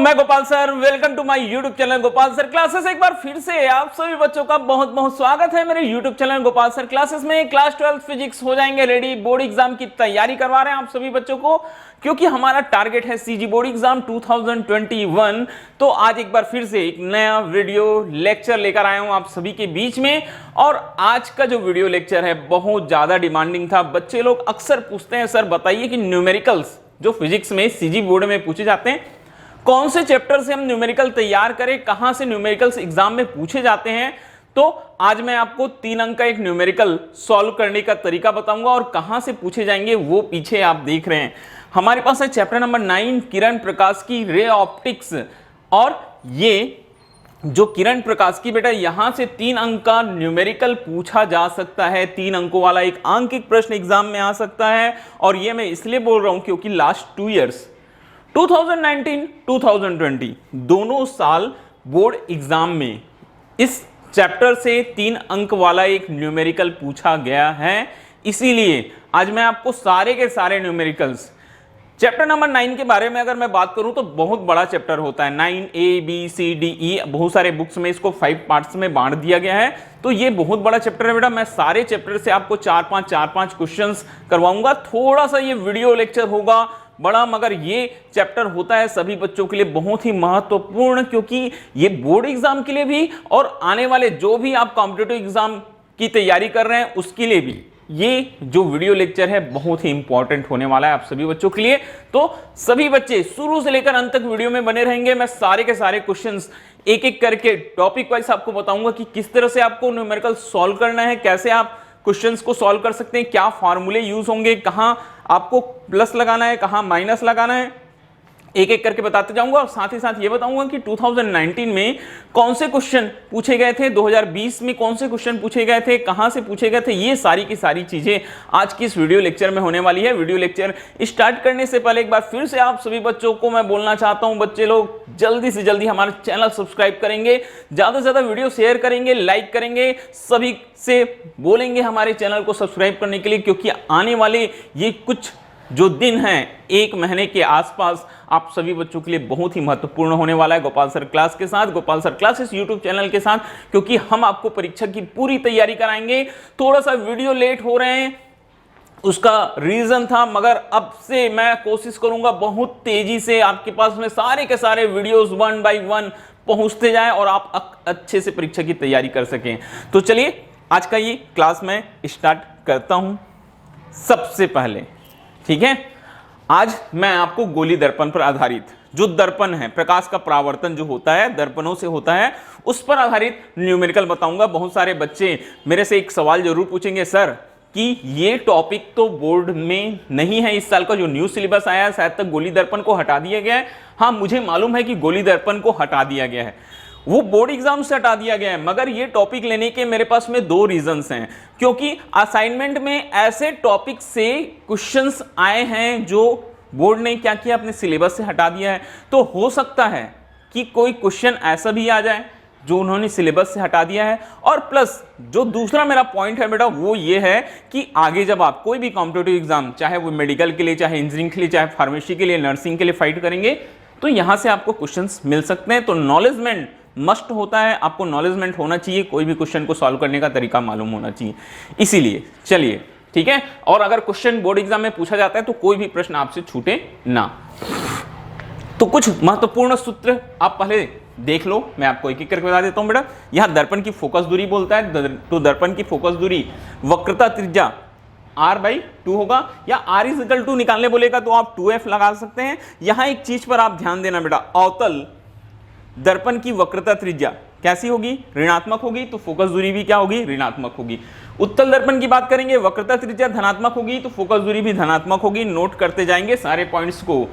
मैं Gopal sir, welcome to my YouTube channel Gopal sir classes. एक बार फिर से आप सभी बच्चों का बहुत बहुत स्वागत है मेरे YouTube channel Gopal sir classes में। क्लास 12 फिजिक्स हो जाएंगे रेडी, बोर्ड एग्जाम की तैयारी करवा रहे हैं आप सभी बच्चों को, क्योंकि हमारा टारगेट है सीजी बोर्ड एग्जाम 2021। तो आज एक बार फिर से एक नया वीडियो लेक्चर लेकर आया हूं आप सभी के बीच में। और आज का जो वीडियो लेक्चर है बहुत ज्यादा डिमांडिंग था। बच्चे लोग अक्सर पूछते हैं, सर बताइए कि न्यूमेरिकल्स जो फिजिक्स में सीजी बोर्ड में पूछे जाते हैं, कौन से चैप्टर से हम न्यूमेरिकल तैयार करें, कहां से न्यूमेरिकल्स एग्जाम में पूछे जाते हैं। तो आज मैं आपको 3 अंक का एक न्यूमेरिकल सॉल्व करने का तरीका बताऊंगा और कहां से पूछे जाएंगे वो पीछे आप देख रहे हैं। हमारे पास है चैप्टर नंबर 9 किरण प्रकाश की रे ऑप्टिक्स। और ये जो किरण प्रकाश की बेटा यहां से 3 अंक का न्यूमेरिकल पूछा जा सकता है। 3 अंकों वाला एक आंकिक प्रश्न एग्जाम में आ सकता है। और ये मैं इसलिए बोल रहा हूं क्योंकि लास्ट 2 इयर्स 2019-2020 दोनों साल बोर्ड एग्जाम में इस चैप्टर से 3 अंक वाला एक न्यूमेरिकल पूछा गया है। इसीलिए आज मैं आपको सारे के सारे न्यूमेरिकल्स चैप्टर नंबर 9 के बारे में अगर मैं बात करूं तो बहुत बड़ा चैप्टर होता है। 9A, B, C, D, E बहुत सारे बुक्स में इसको 5 पार्ट्स में बांट दिया गया है। तो ये बहुत बड़ा चैप्टर है बेटा। मैं सारे चैप्टर से आपको 4-5 क्वेश्चंस करवाऊंगा। थोड़ा सा ये वीडियो लेक्चर होगा बड़ा, मगर ये चैप्टर होता है सभी बच्चों के लिए बहुत ही महत्वपूर्ण, क्योंकि ये बोर्ड एग्जाम के लिए भी और आने वाले जो भी आप कॉम्पिटिटिव एग्जाम की तैयारी कर रहे हैं उसके लिए भी ये जो वीडियो लेक्चर है बहुत ही इंपॉर्टेंट होने वाला है आप सभी बच्चों के लिए। तो सभी बच्चे शुरू से लेकर अंत तक वीडियो में बने रहेंगे। मैं सारे के सारे क्वेश्चंस एक एक करके टॉपिक वाइज आपको बताऊंगा कि किस तरह से आपको न्यूमेरिकल सॉल्व करना है, कैसे आप क्वेश्चंस को सॉल्व कर सकते हैं, क्या फॉर्मूले यूज होंगे, कहां आपको प्लस लगाना है, कहां माइनस लगाना है, एक एक करके बताते जाऊंगा। और साथ ही साथ ये बताऊंगा कि 2019 में कौन से क्वेश्चन पूछे गए थे, 2020 में कौन से क्वेश्चन पूछे गए थे, कहां से पूछे गए थे। ये सारी की सारी चीजें आज की इस वीडियो लेक्चर में होने वाली है। वीडियो लेक्चर स्टार्ट करने से पहले एक बार फिर से आप सभी बच्चों को मैं बोलना चाहता हूं, बच्चे लोग जल्दी से जल्दी हमारा चैनल सब्सक्राइब करेंगे, ज्यादा से ज्यादा वीडियो शेयर करेंगे, लाइक करेंगे, सभी से बोलेंगे हमारे चैनल को सब्सक्राइब करने के लिए, क्योंकि आने वाले ये कुछ जो दिन हैं 1 महीने के आसपास आप सभी बच्चों के लिए बहुत ही महत्वपूर्ण होने वाला है गोपाल सर क्लास के साथ, Gopal sir classes YouTube channel के साथ, क्योंकि हम आपको परीक्षा की पूरी तैयारी कराएंगे। थोड़ा सा वीडियो लेट हो रहे हैं, उसका रीजन था, मगर अब से मैं कोशिश करूंगा बहुत तेजी से आपके पास में सारे के सारे वीडियोस 1 बाय 1 पहुंचते जाएं और आप अच्छे से परीक्षा की तैयारी कर सकें। तो चलिए आज का ये क्लास मैं स्टार्ट करता हूं। सबसे पहले ठीक है, आज मैं आपको गोली दर्पण पर आधारित जो दर्पण है, प्रकाश का परावर्तन जो होता है दर्पणों से होता है, उस पर आधारित न्यूमेरिकल बताऊंगा। बहुत सारे बच्चे मेरे से एक सवाल जरूर पूछेंगे, सर कि ये टॉपिक तो बोर्ड में नहीं है, इस साल का जो न्यू सिलेबस आया है शायद तक गोली दर्पण को हटा दिया गया है। हाँ, मुझे मालूम है कि गोली दर्पण को हटा दिया गया है, वो बोर्ड एग्जाम से हटा दिया गया है, मगर ये टॉपिक लेने के मेरे पास में 2 रीजंस हैं। क्योंकि असाइनमेंट में ऐसे टॉपिक से क्वेश्चंस आए हैं जो बोर्ड ने क्या किया, अपने सिलेबस से हटा दिया है। तो हो सकता है कि कोई क्वेश्चन ऐसा भी आ जाए जो उन्होंने सिलेबस से हटा दिया है। और प्लस जो दूसरा मेरा पॉइंट है बेटा वो ये है कि आगे जब आप कोई भी कॉम्पिटिटिव एग्जाम, चाहे वो मेडिकल के लिए, चाहे इंजीनियरिंग के लिए, चाहे फार्मेसी के लिए, नर्सिंग के लिए फाइट करेंगे, तो यहां से आपको क्वेश्चंस मिल सकते हैं। तो नॉलेजमेंट मस्ट होता है, आपको नॉलेजमेंट होना चाहिए, कोई भी क्वेश्चन को सॉल्व करने का तरीका मालूम होना चाहिए। इसीलिए चलिए ठीक है। और अगर क्वेश्चन बोर्ड एग्जाम में पूछा जाता है तो कोई भी प्रश्न आपसे छूटे ना। तो कुछ महत्वपूर्ण सूत्र आप पहले देख लो, मैं आपको एक एक करके बता देता हूं बेटा। यहां दर्पण की फोकस दूरी बोलता है, तो दर्पण की फोकस दूरी वक्रता त्रिज्या r/2 होगा, या r निकालने बोलेगा तो आप 2f लगा सकते हैं। यहां एक चीज पर आप ध्यान देना बेटा, अवतल दर्पण की वक्रता त्रिज्या कैसी होगी, ऋणात्मक होगी, तो फोकस दूरी भी क्या होगी, ऋणात्मक होगी। उत्तल दर्पण की बात करेंगे, वक्रता त्रिज्या धनात्मक होगी तो फोकस दूरी भी धनात्मक होगी। नोट करते जाएंगे सारे पॉइंट्स को।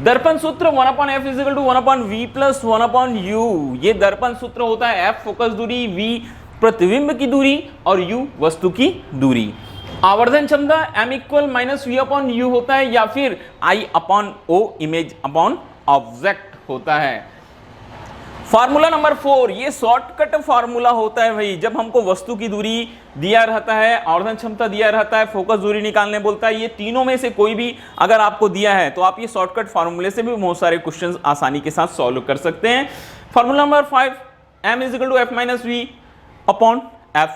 दर्पण सूत्र 1/f = 1/v + 1/u, ये दर्पण सूत्र होता है। f फोकस दूरी, v प्रतिबिंब की दूरी और u वस्तु की दूरी। आवर्धन क्षमता m = -v/u होता है, या फिर I/O इमेज अपॉन ऑब्जेक्ट होता है। फार्मूला नंबर 4, ये शॉर्टकट फार्मूला होता है भाई। जब हमको वस्तु की दूरी दिया रहता है, आवर्धन क्षमता दिया रहता है, फोकस दूरी निकालने बोलता है, ये तीनों में से कोई भी अगर आपको दिया है तो आप ये शॉर्टकट फार्मूले से भी बहुत सारे क्वेश्चंस आसानी के साथ सॉल्व कर सकते हैं। Formula number 5, m equal to f minus v upon f।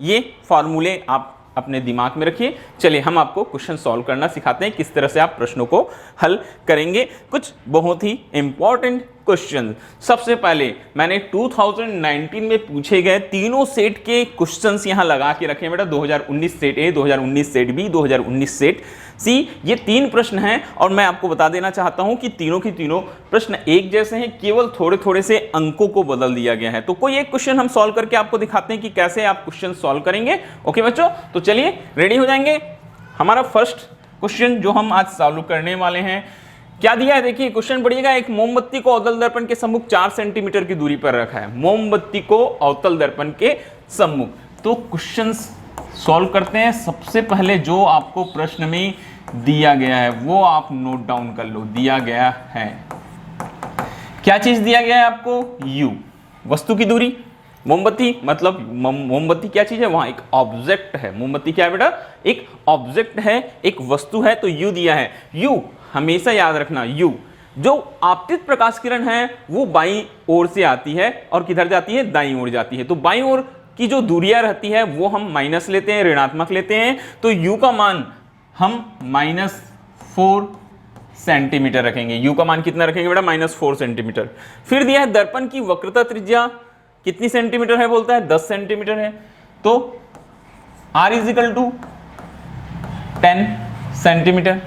ये फार्मूले आप अपने दिमाग में रखिए। चलिए हम आपको क्वेश्चन सॉल्व करना सिखाते हैं, किस तरह से आप प्रश्नों को हल करेंगे। कुछ बहुत ही इंपॉर्टेंट क्वेश्चन। सबसे पहले मैंने 2019 में पूछे गए तीनों सेट के क्वेश्चंस यहां लगा के रखे हैं बेटा। 2019 set A, 2019 set B, 2019 set C, ये 3 प्रश्न हैं और मैं आपको बता देना चाहता हूं कि तीनों की तीनों प्रश्न एक जैसे हैं, केवल थोड़े थोड़े से अंकों को बदल दिया गया है। तो कोई एक क्वेश्चन हम सॉल्व करके आपको दिखाते हैं कि कैसे आप क्वेश्चन सॉल्व करेंगे। ओके बच्चों, तो चलिए रेडी हो जाएंगे। हमारा फर्स्ट क्वेश्चन जो हम आज सॉल्व करने वाले हैं, क्या दिया है देखिए, क्वेश्चन पढ़िएगा। एक मोमबत्ती को अवतल दर्पण के सम्मुख 4 सेंटीमीटर की दूरी पर रखा है। मोमबत्ती को अवतल दर्पण के सम्मुख। तो क्वेश्चन सॉल्व करते हैं। सबसे पहले जो आपको प्रश्न में दिया गया है वो आप नोट डाउन कर लो। दिया गया है, क्या चीज दिया गया है आपको? u, वस्तु की दूरी। मोमबत्ती मतलब मोमबत्ती क्या चीज है? वहां एक ऑब्जेक्ट है। मोमबत्ती क्या है बेटा? एक ऑब्जेक्ट है, एक वस्तु है, तो u दिया है। u हमेशा याद रखना, u जो आपतित प्रकाश किरण है वो बाईं ओर से आती है और किधर जाती है? दाईं ओर जाती है। तो बाईं ओर की जो दूरियां रहती है वो हम माइनस लेते हैं, ऋणात्मक लेते हैं। तो u का मान हम -4 सेंटीमीटर रखेंगे। u का मान कितना रखेंगे बेटा? -4 सेंटीमीटर। फिर दिया है दर्पण की वक्रता त्रिज्या कितनी सेंटीमीटर है? बोलता है 10 सेंटीमीटर है। तो r equal to 10 centimetre.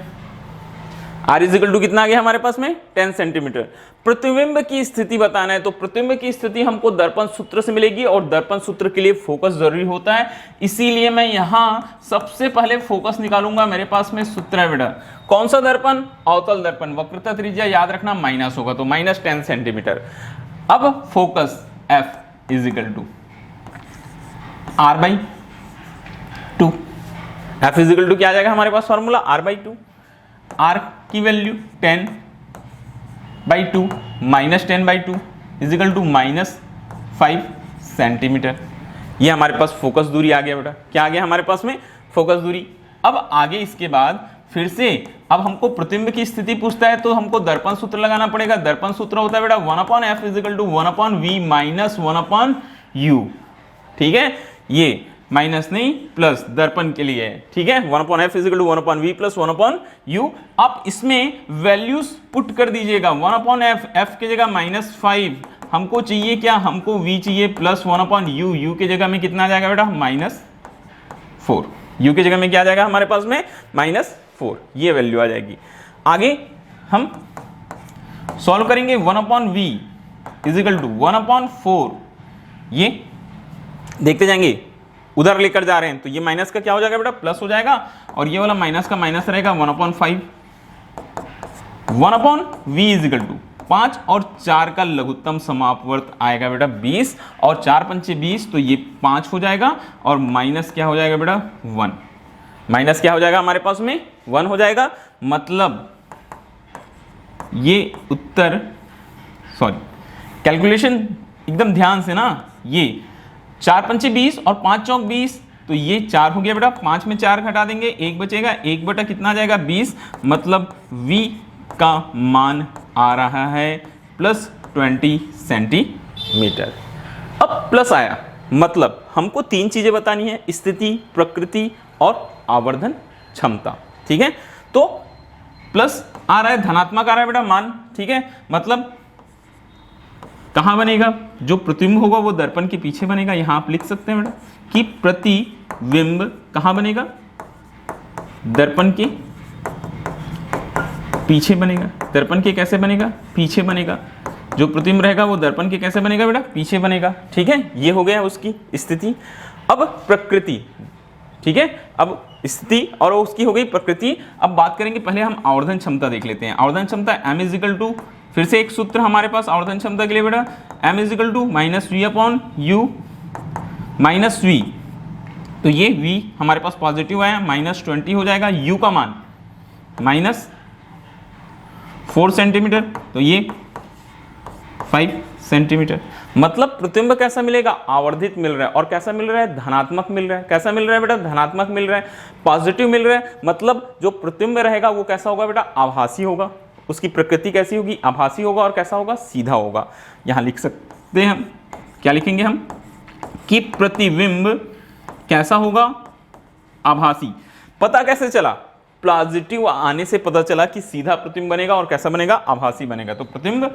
r equal to कितना आ गया हमारे पास में? 10 सेंटीमीटर। प्रतिबिंब की स्थिति बताना है, तो प्रतिबिंब की स्थिति हमको दर्पण सूत्र से मिलेगी और दर्पण सूत्र के लिए फोकस जरूरी होता है। इसीलिए मैं यहां सबसे पहले फोकस निकालूंगा। मेरे पास में सूत्र है बेटा, कौन सा दर्पण? अवतल दर्पण। वक्रता त्रिज्या याद रखना माइनस होगा, तो -10 सेंटीमीटर। अब focus f equal to r/2। f equal to क्या आ जाएगा हमारे पास फॉर्मूला? r/2। r की वैल्यू 10/2 -10/2 इजिकल टू -5 सेंटीमीटर। ये हमारे पास फोकस दूरी आ गया बेटा। क्या आ गया हमारे पास में? फोकस दूरी। अब आगे इसके बाद फिर से अब हमको प्रतिबिंब की स्थिति पूछता है, तो हमको दर्पण सूत्र लगाना पड़ेगा। दर्पण सूत्र होता है बेटा 1/f equal to 1/v minus 1/u। ठीक है, ये माइनस नहीं प्लस दर्पण के लिए है। ठीक है, 1/f equal to 1/v plus 1/u। आप इसमें वैल्यूज पुट कर दीजिएगा। 1/f, f की जगह -5, हमको चाहिए क्या? हमको v चाहिए प्लस 1/u। u की जगह में कितना आ जाएगा बेटा? -4। u की जगह में क्या आ जाएगा हमारे पास में? -4। ये वैल्यू आ जाएगी। आगे हम सॉल्व करेंगे। 1/v is equal to 1/4। ये देखते जाएंगे, उधर लेकर जा रहे हैं तो ये माइनस का क्या हो जाएगा बेटा? प्लस हो जाएगा और ये वाला माइनस का माइनस रहेगा 1/5। 1/v इजिकल टू 5 और 4 का लघुत्तम समापवर्त आएगा बेटा 20 और 4 पंचे 20, तो ये 5 हो जाएगा और माइनस क्या हो जाएगा बेटा? 1। माइनस क्या हो जाएगा हमारे पास में? 1 हो जाएगा। मतलब ये उत्तर, सॉरी कैलकुलेशन एकदम ध्यान से ना, ये 4 पंचे 20 और 5 चौक 20, तो ये 4 हो गया बेटा। 5 में 4 घटा देंगे, 1 बचेगा। 1 बटा कितना आ जाएगा? 20। मतलब v का मान आ रहा है +20 सेंटीमीटर। अब प्लस आया, मतलब हमको 3 चीजें बतानी है, स्थिति, प्रकृति और आवर्धन क्षमता। ठीक है, तो प्लस आ रहा है, धनात्मक आ रहा है बेटा मान। ठीक है, मतलब कहां बनेगा? जो प्रतिबिंब होगा वो दर्पण के पीछे बनेगा। यहां आप लिख सकते हैं बेटा कि प्रतिबिंब कहां बनेगा? दर्पण के पीछे बनेगा। दर्पण के कैसे बनेगा? पीछे बनेगा। जो प्रतिबिंब रहेगा वो दर्पण के कैसे बनेगा बेटा? पीछे बनेगा। ठीक है, ये हो गया उसकी स्थिति। अब प्रकृति। ठीक है, अब स्थिति और उसकी हो गई प्रकृति। अब बात करेंगे, पहले हम आवर्धन क्षमता देख लेते हैं। आवर्धन क्षमता m इजिकल टू, फिर से एक सूत्र हमारे पास आवर्धन क्षमता के लिए बेटा, m equal to -v/u minus v। तो ये v हमारे पास पॉजिटिव आया, -20 हो जाएगा। u का मान -4 सेंटीमीटर, तो ये 5 सेंटीमीटर। मतलब प्रतिबिंब कैसा मिलेगा, आवर्धित मिल रहा है। और कैसा मिल रहा है, धनात्मक मिल रहा है। कैसा मिल रहा है बेटा, धनात्मक मिल रहा है, पॉजिटिव मिल रहा है। मतलब जो प्रतिबिंब रहेगा वो कैसा होगा बेटा, आभासी होगा। उसकी प्रकृति कैसी होगी, आभासी होगा। और कैसा होगा, सीधा होगा। यहां लिख सकते हैं हम, क्या लिखेंगे हम, कि प्रतिबिंब कैसा होगा, आभासी। पता कैसे चला, पॉजिटिव आने से पता चला कि सीधा प्रतिबिंब बनेगा और कैसा बनेगा, आभासी बनेगा। तो प्रतिबिंब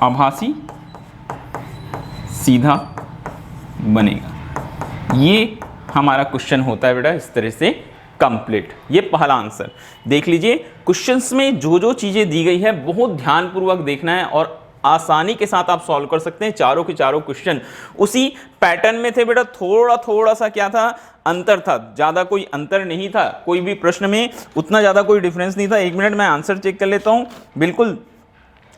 आभासी सीधा बनेगा। ये हमारा क्वेश्चन होता है बेटा इस तरह से कंप्लीट। ये पहला आंसर देख लीजिए। क्वेश्चंस में जो जो चीजें दी गई है बहुत ध्यानपूर्वक देखना है और आसानी के साथ आप सॉल्व कर सकते हैं। चारों के चारों क्वेश्चन उसी पैटर्न में थे बेटा। थोड़ा थोड़ा सा क्या था, अंतर था, ज्यादा कोई अंतर नहीं था। कोई भी प्रश्न में उतना ज्यादा कोई डिफरेंस नहीं था। एक मिनट मैं आंसर चेक कर लेता हूं। बिल्कुल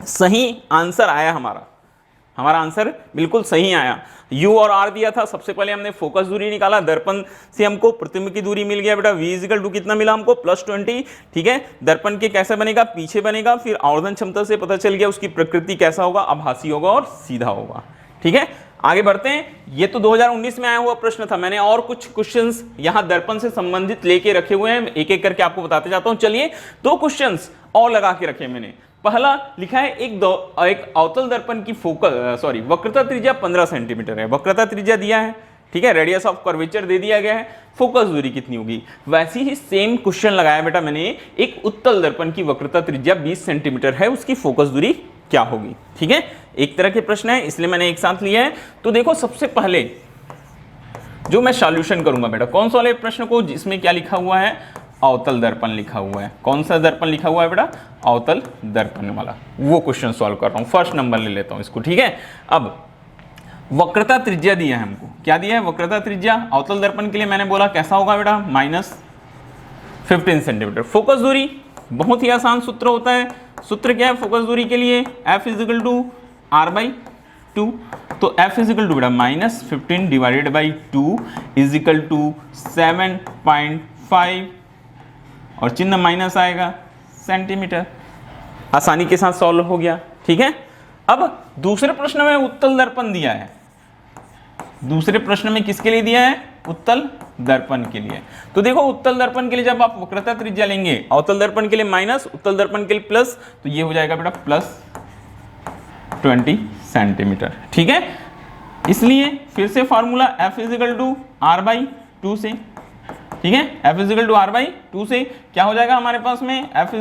सही आंसर आया हमारा आंसर बिल्कुल सही आया। U और R दिया था। सबसे पहले हमने फोकस दूरी निकाला, दर्पण से हमको प्रतिबिंब की दूरी मिल गया बेटा। V इक्वल टू कितना मिला हमको, +20। ठीक है, दर्पण के कैसे बनेगा, पीछे बनेगा। फिर आवर्धन क्षमता से पता चल गया उसकी प्रकृति कैसा होगा, आभासी होगा और सीधा होगा। ठीक है, आगे बढ़ते हैं। ये तो 2019 में आया हुआ प्रश्न था। मैंने और कुछ क्वेश्चंस यहाँ दर्पण से संबंधित लेके रखे हुए हैं, एक एक करके आपको बताते जाता हूँ। चलिए, 2 क्वेश्चंस और लगा के रखे मैंने। पहला लिखा है एक अवतल दर्पण की वक्रता त्रिज्या 15 सेंटीमीटर है। वक्रता त्रिज्या दिया है, ठीक है, रेडियस ऑफ कर्वेचर दे दिया गया है, फोकस दूरी कितनी होगी। वैसी ही सेम क्वेश्चन लगाया बेटा मैंने, एक उत्तल दर्पण की वक्रता त्रिज्या 20 सेंटीमीटर है, उसकी फोकस दूरी क्या होगी। ठीक है, एक तरह के प्रश्न है इसलिए मैंने एक साथ लिया है। तो देखो, सबसे पहले जो मैं सॉल्यूशन करूंगा बेटा, कौन सा वाले प्रश्न को, जिसमें क्या लिखा हुआ है, अवतल दर्पण लिखा हुआ है। कौन सा दर्पण लिखा हुआ है बेटा, अवतल दर्पण वाला, वो क्वेश्चन सॉल्व कर रहा हूं। फर्स्ट नंबर ले लेता हूं इसको। ठीक है, अब वक्रता त्रिज्या दिया है हमको, क्या दिया है, वक्रता त्रिज्या। अवतल दर्पण के लिए मैंने बोला कैसा होगा बेटा, -15 सेंटीमीटर। फोकस दूरी, बहुत ही आसान सूत्र होता है। सूत्र क्या है फोकस दूरी के लिए, F = R/2। तो F = बेटा -15 डिवाइडेड बाई 2 = 7.5 और चिन्ह माइनस आएगा, सेंटीमीटर। आसानी के साथ सॉल्व हो गया। ठीक है, अब दूसरे प्रश्न में उत्तल दर्पण दिया है। दूसरे प्रश्न में किसके लिए दिया है, उत्तल दर्पण के लिए। तो देखो, उत्तल दर्पण के लिए जब आप वक्रता त्रिज्या लेंगे, अवतल दर्पण के लिए माइनस, उत्तल दर्पण के लिए प्लस, तो ये हो जाएगा बेटा +20 सेंटीमीटर। ठीक है, इसलिए फिर से फॉर्मूला F = R/2 से। ठीक है, F = R/2 से क्या हो जाएगा हमारे पास में, F =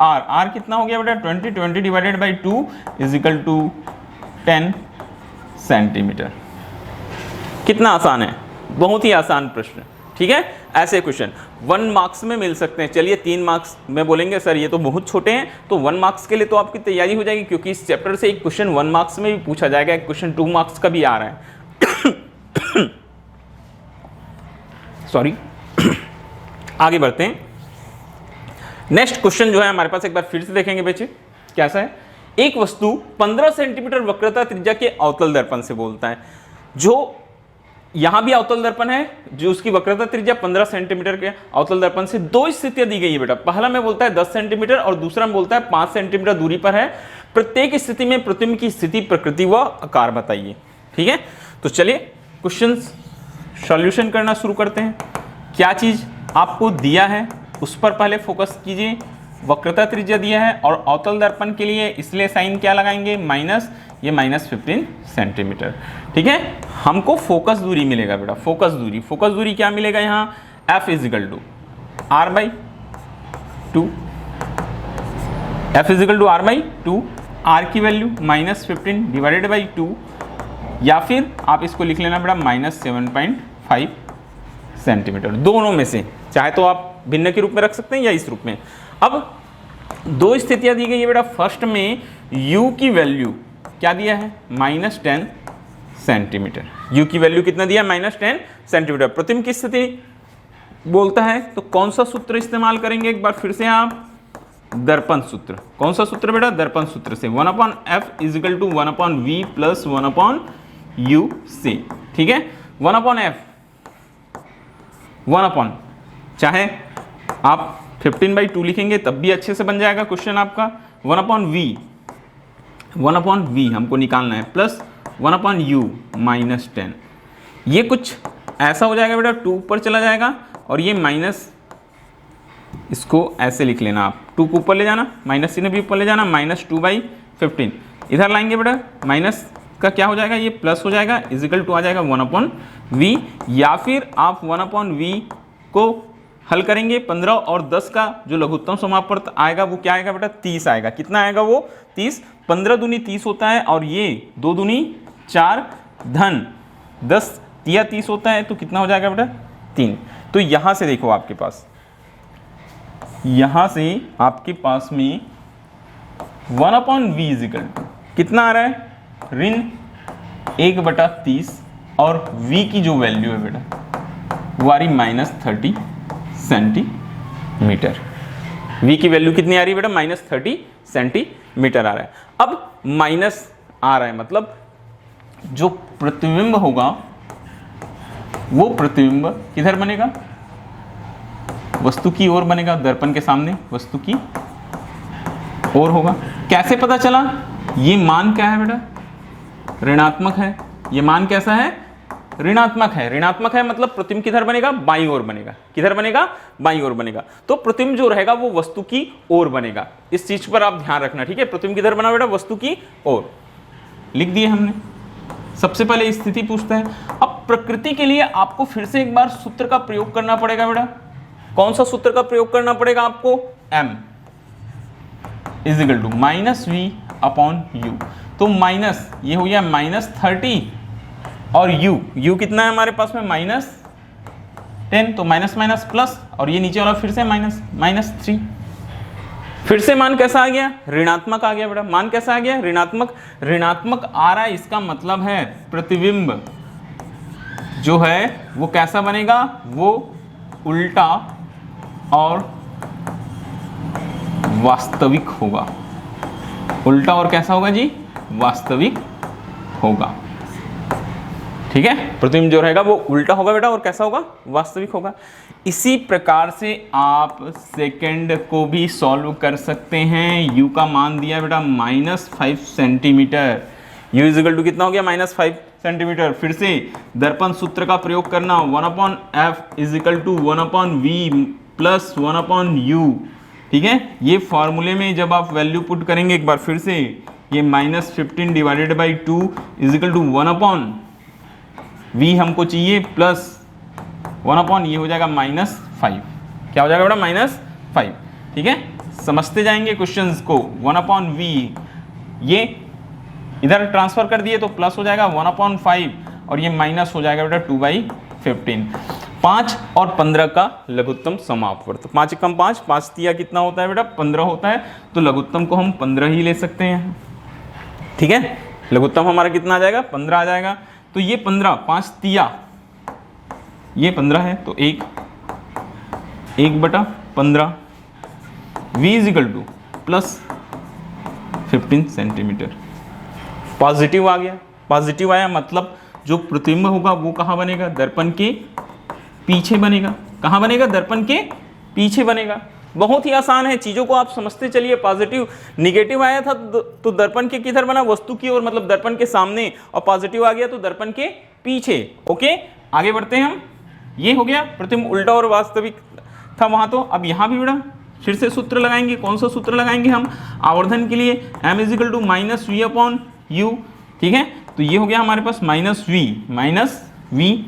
R। R कितना हो गया बेटा, 20 डिवाइडेड बाई 2 = 10 सेंटीमीटर। कितना आसान है, बहुत ही आसान प्रश्न। ठीक है, ऐसे क्वेश्चन 1 मार्क्स में मिल सकते हैं। चलिए 3 मार्क्स में बोलेंगे सर ये तो बहुत छोटे हैं, तो 1 मार्क्स के लिए तो आपकी तैयारी हो जाएगी, क्योंकि इस चैप्टर से एक क्वेश्चन 1 मार्क्स में भी पूछा जाएगा, एक क्वेश्चन 2 मार्क्स का भी आ रहा है। सॉरी, आगे बढ़ते हैं। नेक्स्ट क्वेश्चन जो है हमारे पास, एक बार फिर से देखेंगे बच्चे, कैसा है। एक वस्तु 15 सेंटीमीटर वक्रता त्रिज्या के अवतल दर्पण से बोलता है। जो यहां भी अवतल दर्पण है, जो उसकी वक्रता त्रिज्या 15 सेंटीमीटर के अवतल दर्पण से 2 स्थितियां दी गई है बेटा। पहला में बोलता है 10 सेंटीमीटर और दूसरा में बोलता है 5 सेंटीमीटर दूरी पर है। प्रत्येक स्थिति में प्रतिबिंब की स्थिति, प्रकृति व आकार बताइए। ठीक है, तो चलिए क्वेश्चन सॉल्यूशन करना शुरू करते हैं। क्या चीज आपको दिया है उस पर पहले फोकस कीजिए। वक्रता त्रिज्या दिया है और अवतल दर्पण के लिए, इसलिए साइन क्या लगाएंगे, माइनस, ये -15 सेंटीमीटर। ठीक है, हमको फोकस दूरी मिलेगा बेटा, फोकस दूरी क्या मिलेगा यहाँ, F = R/2। F = R/2, R की वैल्यू -15 डिवाइडेड बाई 2, या फिर आप इसको लिख लेना बेटा -7.5 सेंटीमीटर। दोनों में से चाहे तो आप भिन्न के रूप में रख सकते हैं या इस रूप में। अब 2 स्थितियां दी गई है बेटा। फर्स्ट में U की वैल्यू क्या दिया है, -10 सेंटीमीटर। U की वैल्यू कितना दिया, -10 सेंटीमीटर। प्रतिबिंब की स्थिति बोलता है, तो कौन सा सूत्र इस्तेमाल करेंगे, एक बार फिर से आप, दर्पण सूत्र। कौन सा सूत्र बेटा, दर्पण सूत्र से। 1/F = 1/V + 1/U से। ठीक है, 1/F, 1/, चाहे आप 15/2 लिखेंगे तब भी अच्छे से बन जाएगा क्वेश्चन आपका। 1/V, 1/v हमको निकालना है, प्लस 1/u माइनस 10। ये कुछ ऐसा हो जाएगा बेटा, 2 ऊपर चला जाएगा और ये माइनस, इसको ऐसे लिख लेना आप, 2 को ऊपर ले जाना, माइनस चिन्ह भी ऊपर ले जाना, -2/15 इधर लाएंगे बेटा, माइनस का क्या हो जाएगा, ये प्लस हो जाएगा, इजिकल टू आ जाएगा 1/v, या फिर आप 1/v को हल करेंगे 15 और 10 का जो लघुत्तम समापवर्त आएगा वो क्या आएगा बेटा, 30 आएगा। कितना आएगा वो 30, 15 दूनी 30 होता है और ये 2 दूनी 4 धन 10 तिया 30 होता है, तो कितना हो जाएगा बेटा 3। तो यहाँ से देखो आपके पास, यहाँ से आपके पास में 1/v इजिकल कितना आ रहा है, ऋण 1/30 और v की जो वैल्यू है बेटा वो आ रही -30 सेंटीमीटर। v की वैल्यू कितनी आ रही है बेटा, -30 सेंटीमीटर आ रहा है। अब माइनस आ रहा है, मतलब जो प्रतिबिंब होगा वो प्रतिबिंब किधर बनेगा, वस्तु की ओर बनेगा, दर्पण के सामने वस्तु की ओर होगा। कैसे पता चला, ये मान क्या है बेटा, ऋणात्मक है। ये मान कैसा है, ऋणात्मक है। ऋणात्मक है मतलब प्रतिबिंब किधर बनेगा, बाईं ओर बनेगा। किधर बनेगा, बाईं ओर बनेगा। तो प्रतिबिंब जो रहेगा वो वस्तु की ओर बनेगा। इस चीज पर आप ध्यान रखना, ठीक है। प्रतिबिंब किधर बना बेटा, वस्तु की ओर। लिख दिए हमने। सबसे पहले स्थिति पूछता है। अब प्रकृति के लिए आपको फिर से एक बार सूत्र का प्रयोग करना पड़ेगा बेटा। कौन सा सूत्र का प्रयोग करना पड़ेगा आपको, m इजिकल टू -v/u। तो माइनस ये हो गया -30 और u कितना है हमारे पास में, -10, तो माइनस माइनस प्लस, और ये नीचे वाला फिर से -3। फिर से मान कैसा आ गया, ऋणात्मक आ गया बेटा। मान कैसा आ गया, ऋणात्मक। ऋणात्मक आ रहा है, इसका मतलब है प्रतिबिंब जो है वो कैसा बनेगा, वो उल्टा और वास्तविक होगा। उल्टा और कैसा होगा जी, वास्तविक होगा। ठीक है, प्रतिबिंब जो रहेगा वो उल्टा होगा बेटा और कैसा होगा, वास्तविक होगा। इसी प्रकार से आप सेकंड को भी सॉल्व कर सकते हैं। u का मान दिया बेटा -5 सेंटीमीटर। u इजिकल टू कितना हो गया, -5 सेंटीमीटर। फिर से दर्पण सूत्र का प्रयोग करना, 1/f equal to 1/v plus 1/u। ठीक है, ये फॉर्मूले में जब आप वैल्यू पुट करेंगे एक बार फिर से, ये -15 divided by 2 equal to 1/v हमको चाहिए प्लस 1/ ये हो जाएगा -5। क्या हो जाएगा बेटा, -5। ठीक है, समझते जाएंगे क्वेश्चंस को। 1/v ये इधर ट्रांसफर कर दिए तो प्लस हो जाएगा 1/5 और ये माइनस हो जाएगा बेटा 2/15। 5 और 15 का लघुत्तम समापवर्त। 5 कम 5, 5 तिया कितना होता है बेटा, 15 होता है। तो लघुत्तम को हम 15 ही ले सकते हैं। ठीक है, लघुत्तम हमारा कितना आ जाएगा, 15 आ जाएगा। तो ये 15, 5 तिया ये 15 है, तो 1/15 v equal to plus 15 centimetre. Positive आ गया। पॉजिटिव आया मतलब जो प्रतिबिंब होगा वो कहाँ बनेगा, दर्पण के पीछे बनेगा। कहाँ बनेगा, दर्पण के पीछे बनेगा। बहुत ही आसान है, चीजों को आप समझते चलिए। पॉजिटिव, निगेटिव आया था तो दर्पण के किधर बना, वस्तु की ओर, मतलब दर्पण के सामने, और पॉजिटिव आ गया तो दर्पण के पीछे। ओके, आगे बढ़ते हैं हम। ये हो गया प्रतिबिंब उल्टा और वास्तविक था वहां। तो अब यहाँ भी बेटा फिर से सूत्र लगाएंगे। कौन सा सूत्र लगाएंगे हम, आवर्धन के लिए m इजिकल टू -v/u। ठीक है, तो ये हो गया हमारे पास -v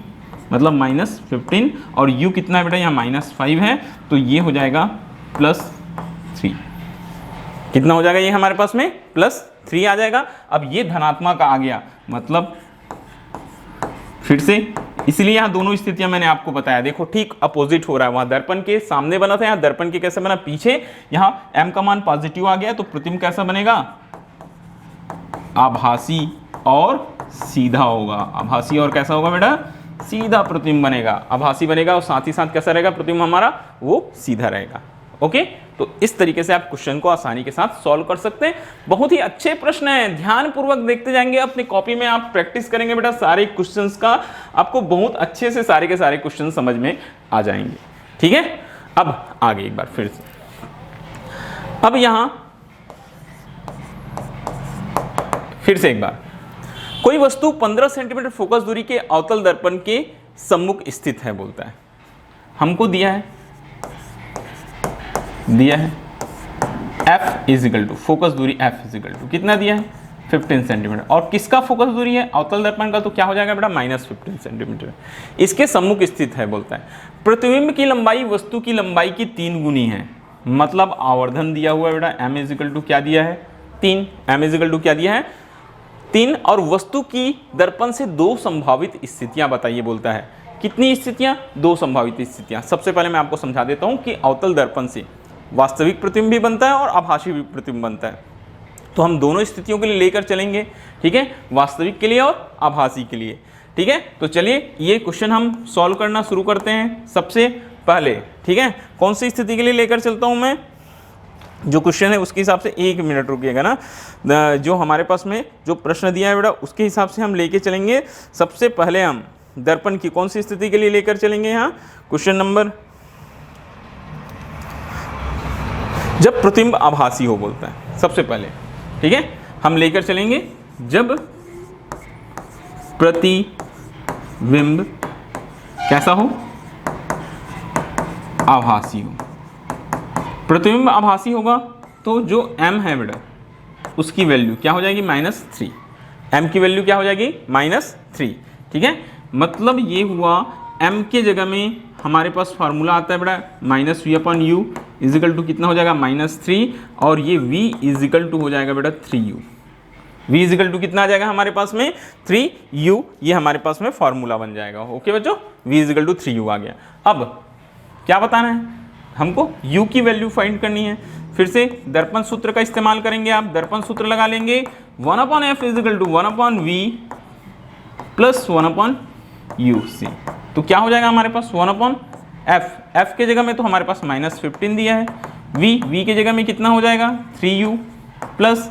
मतलब -15 और u कितना है बेटा, यहाँ -5 है, तो ये हो जाएगा +3। कितना हो जाएगा ये हमारे पास में, +3 आ जाएगा। अब ये धनात्मक आ गया, मतलब फिर से, इसलिए यहाँ दोनों स्थितियां मैंने आपको बताया। देखो ठीक अपोजिट हो रहा है, वहां दर्पण के सामने बना था, यहाँ दर्पण के कैसे बना, पीछे। यहाँ m का मान पॉजिटिव आ गया तो प्रतिबिंब कैसा बनेगा, आभासी और सीधा होगा। आभासी और कैसा होगा बेटा, सीधा प्रतिबिंब बनेगा। आभासी बनेगा और साथ ही साथ कैसा रहेगा प्रतिबिंब हमारा, वो सीधा रहेगा। ओके, तो इस तरीके से आप क्वेश्चन को आसानी के साथ सॉल्व कर सकते हैं। बहुत ही अच्छे प्रश्न हैं, ध्यान पूर्वक देखते जाएंगे। अपनी कॉपी में आप प्रैक्टिस करेंगे बेटा सारे क्वेश्चंस का, आपको बहुत अच्छे से सारे के सारे क्वेश्चन समझ में आ जाएंगे। ठीक है, अब आगे एक बार फिर से। अब यहां फिर से एक बार, कोई वस्तु 15 सेंटीमीटर फोकस दूरी के अवतल दर्पण के सम्मुख स्थित है बोलता है। हमको दिया है f is equal to focus दूरी f इज इक्वल टू कितना दिया है 15 सेंटीमीटर, और किसका फोकस दूरी है अवतल दर्पण का, तो क्या हो जाएगा बेटा -15 सेंटीमीटर, इसके सम्मुख स्थित है बोलता है। प्रतिबिंब की लंबाई वस्तु की लंबाई की 3 गुनी है, मतलब आवर्धन दिया हुआ है बेटा m इज इक्वल टू क्या दिया है 3, m इज इक्वल टू क्या दिया है 3, और वस्तु की दर्पण से 2 संभावित स्थितियां बताइए बोलता है। कितनी स्थितियां, 2 संभावित स्थितियां। सबसे पहले मैं आपको समझा देता हूं कि अवतल दर्पण से वास्तविक प्रतिबिंब भी बनता है और आभासी भी प्रतिबिंब बनता है, तो हम दोनों स्थितियों के लिए लेकर चलेंगे, ठीक है, वास्तविक के लिए और आभासी के लिए, ठीक है। तो चलिए ये क्वेश्चन हम सॉल्व करना शुरू करते हैं सबसे पहले, ठीक है। कौन सी स्थिति के लिए लेकर चलता हूं मैं, जो क्वेश्चन है उसके हिसाब से 1 मिनट रुकिएगा ना, जो हमारे पास में जो प्रश्न दिया है बेटा उसके हिसाब से हम लेके चलेंगे। सबसे पहले हम दर्पण की कौन सी स्थिति के लिए लेकर चलेंगे, यहाँ क्वेश्चन नंबर, जब प्रतिबिंब आभासी हो बोलता है सबसे पहले, ठीक है, हम लेकर चलेंगे जब प्रतिबिंब कैसा हो, आभासी हो। प्रतिबिंब आभासी होगा तो जो m है बेटा उसकी वैल्यू क्या हो जाएगी -3, m की वैल्यू क्या हो जाएगी -3, ठीक है। मतलब ये हुआ m के जगह में हमारे पास फार्मूला आता है बेटा -v/u इज इक्वल टू कितना हो जाएगा -3, और ये v इज इक्वल टू हो जाएगा बेटा 3u, v is equal to कितना आ जाएगा हमारे पास में 3u, ये हमारे पास में फार्मूला बन जाएगा। ओके बच्चों, v is equal to 3u आ गया। अब क्या बताना है हमको, u की वैल्यू फाइंड करनी है। फिर से दर्पण सूत्र का इस्तेमाल करेंगे, आप दर्पण सूत्र लगा लेंगे 1/f is equal to 1/v plus 1/u/c, तो क्या हो जाएगा हमारे पास 1/f, f के जगह में तो हमारे पास -15 दिया है, v के जगह में कितना हो जाएगा 3u प्लस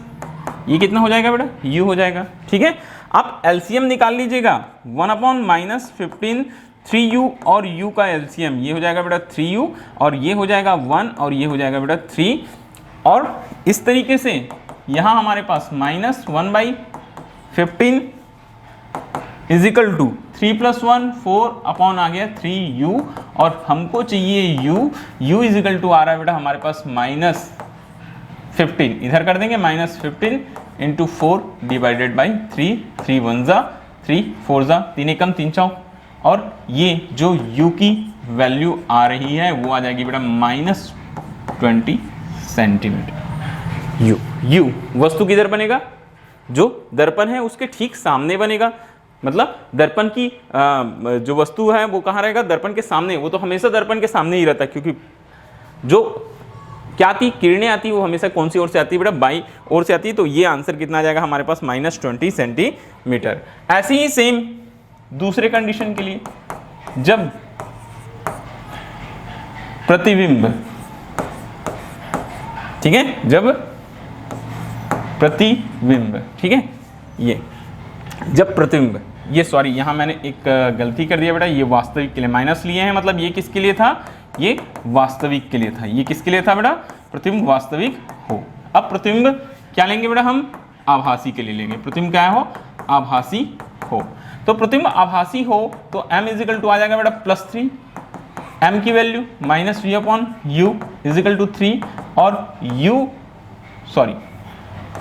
ये कितना हो जाएगा बेटा u हो जाएगा, ठीक है। आप एलसीएम निकाल लीजिएगा, 1/-15 3u और u का एलसीएम ये हो जाएगा बेटा 3u, और ये हो जाएगा 1 और ये हो जाएगा बेटा 3, और इस तरीके से यहाँ हमारे पास -1/15 इज इक्वल टू 3 + 1 4 अपॉन आ गया 3u, और हमको चाहिए u इज इक्वल टू आ रहा है बेटा हमारे पास -15, इधर कर देंगे -15 इंटू 4 डिवाइडेड बाई 3, 3 1 जा 3 4 जा 3 एकम 3 चौक, और ये जो u की वैल्यू आ रही है वो आ जाएगी बेटा -20 सेंटीमीटर। u वस्तु किधर बनेगा, जो दर्पण है उसके ठीक सामने बनेगा, मतलब दर्पण की जो वस्तु है वो कहाँ रहेगा, दर्पण के सामने, वो तो हमेशा दर्पण के सामने ही रहता है, क्योंकि जो क्या आती किरणें आती वो हमेशा कौन सी ओर से आती है बेटा बाई ओर से आती है, तो ये आंसर कितना आ जाएगा हमारे पास -20 सेंटीमीटर। ऐसे ही सेम दूसरे कंडीशन के लिए, जब प्रतिबिंब, ठीक है, जब प्रतिबिंब, ठीक है, ये जब प्रतिबिंब, ये सॉरी यहाँ मैंने एक गलती कर दिया बेटा, ये वास्तविक के लिए माइनस लिए हैं, मतलब ये किसके लिए था, ये वास्तविक के लिए था, ये किसके लिए था बेटा, प्रतिबिंब वास्तविक हो। अब प्रतिबिंब क्या लेंगे बेटा हम, आभासी के लिए लेंगे, प्रतिबिंब क्या हो, आभासी हो। तो प्रतिबिंब आभासी हो तो m इज इक्वल टू आ जाएगा बेटा +3, m की value -v/u is equal to 3, और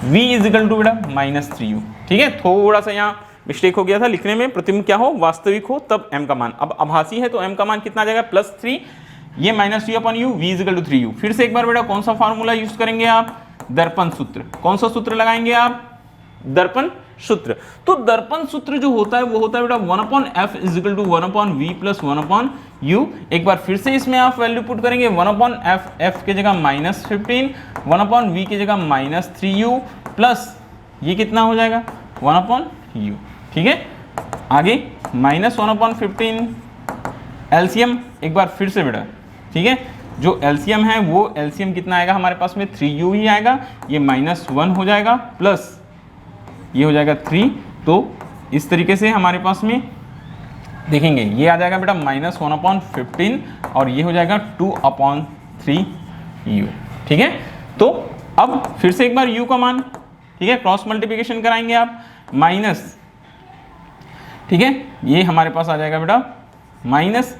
v इज इक्वल टू बेटा -3u, ठीक है। थोड़ा सा यहाँ मिस्टेक हो गया था लिखने में, प्रतिबिंब क्या हो, वास्तविक हो तब m का मान, अब आभासी है तो m का मान कितना आ जाएगा +3, ये -v/u, v is equal to 3u। फिर से एक बार बेटा कौन सा फार्मूला यूज करेंगे आप, दर्पण सूत्र, कौन सा सूत्र लगाएंगे आप, दर्पण सूत्र। तो दर्पण सूत्र जो होता है वो होता है बेटा 1/f is equal to 1/v plus 1/u। एक बार फिर से इसमें आप वैल्यू पुट करेंगे, 1/f, f के जगह -15, 1/v के जगह -3u प्लस ये कितना हो जाएगा 1/u, ठीक है। आगे -1/15 एलसीएम, एक बार फिर से बेटा, ठीक है, जो एलसीएम है वो एलसीएम कितना आएगा हमारे पास में 3u ही आएगा, ये -1 हो जाएगा प्लस ये हो जाएगा 3, तो इस तरीके से हमारे पास में देखेंगे ये आ जाएगा बेटा -1/15 और ये हो जाएगा 2/3u, ठीक है। तो अब फिर से एक बार u का मान ठीक है, क्रॉस मल्टीप्लिकेशन कराएंगे आप, माइनस, ठीक है, ये हमारे पास आ जाएगा बेटा माइनस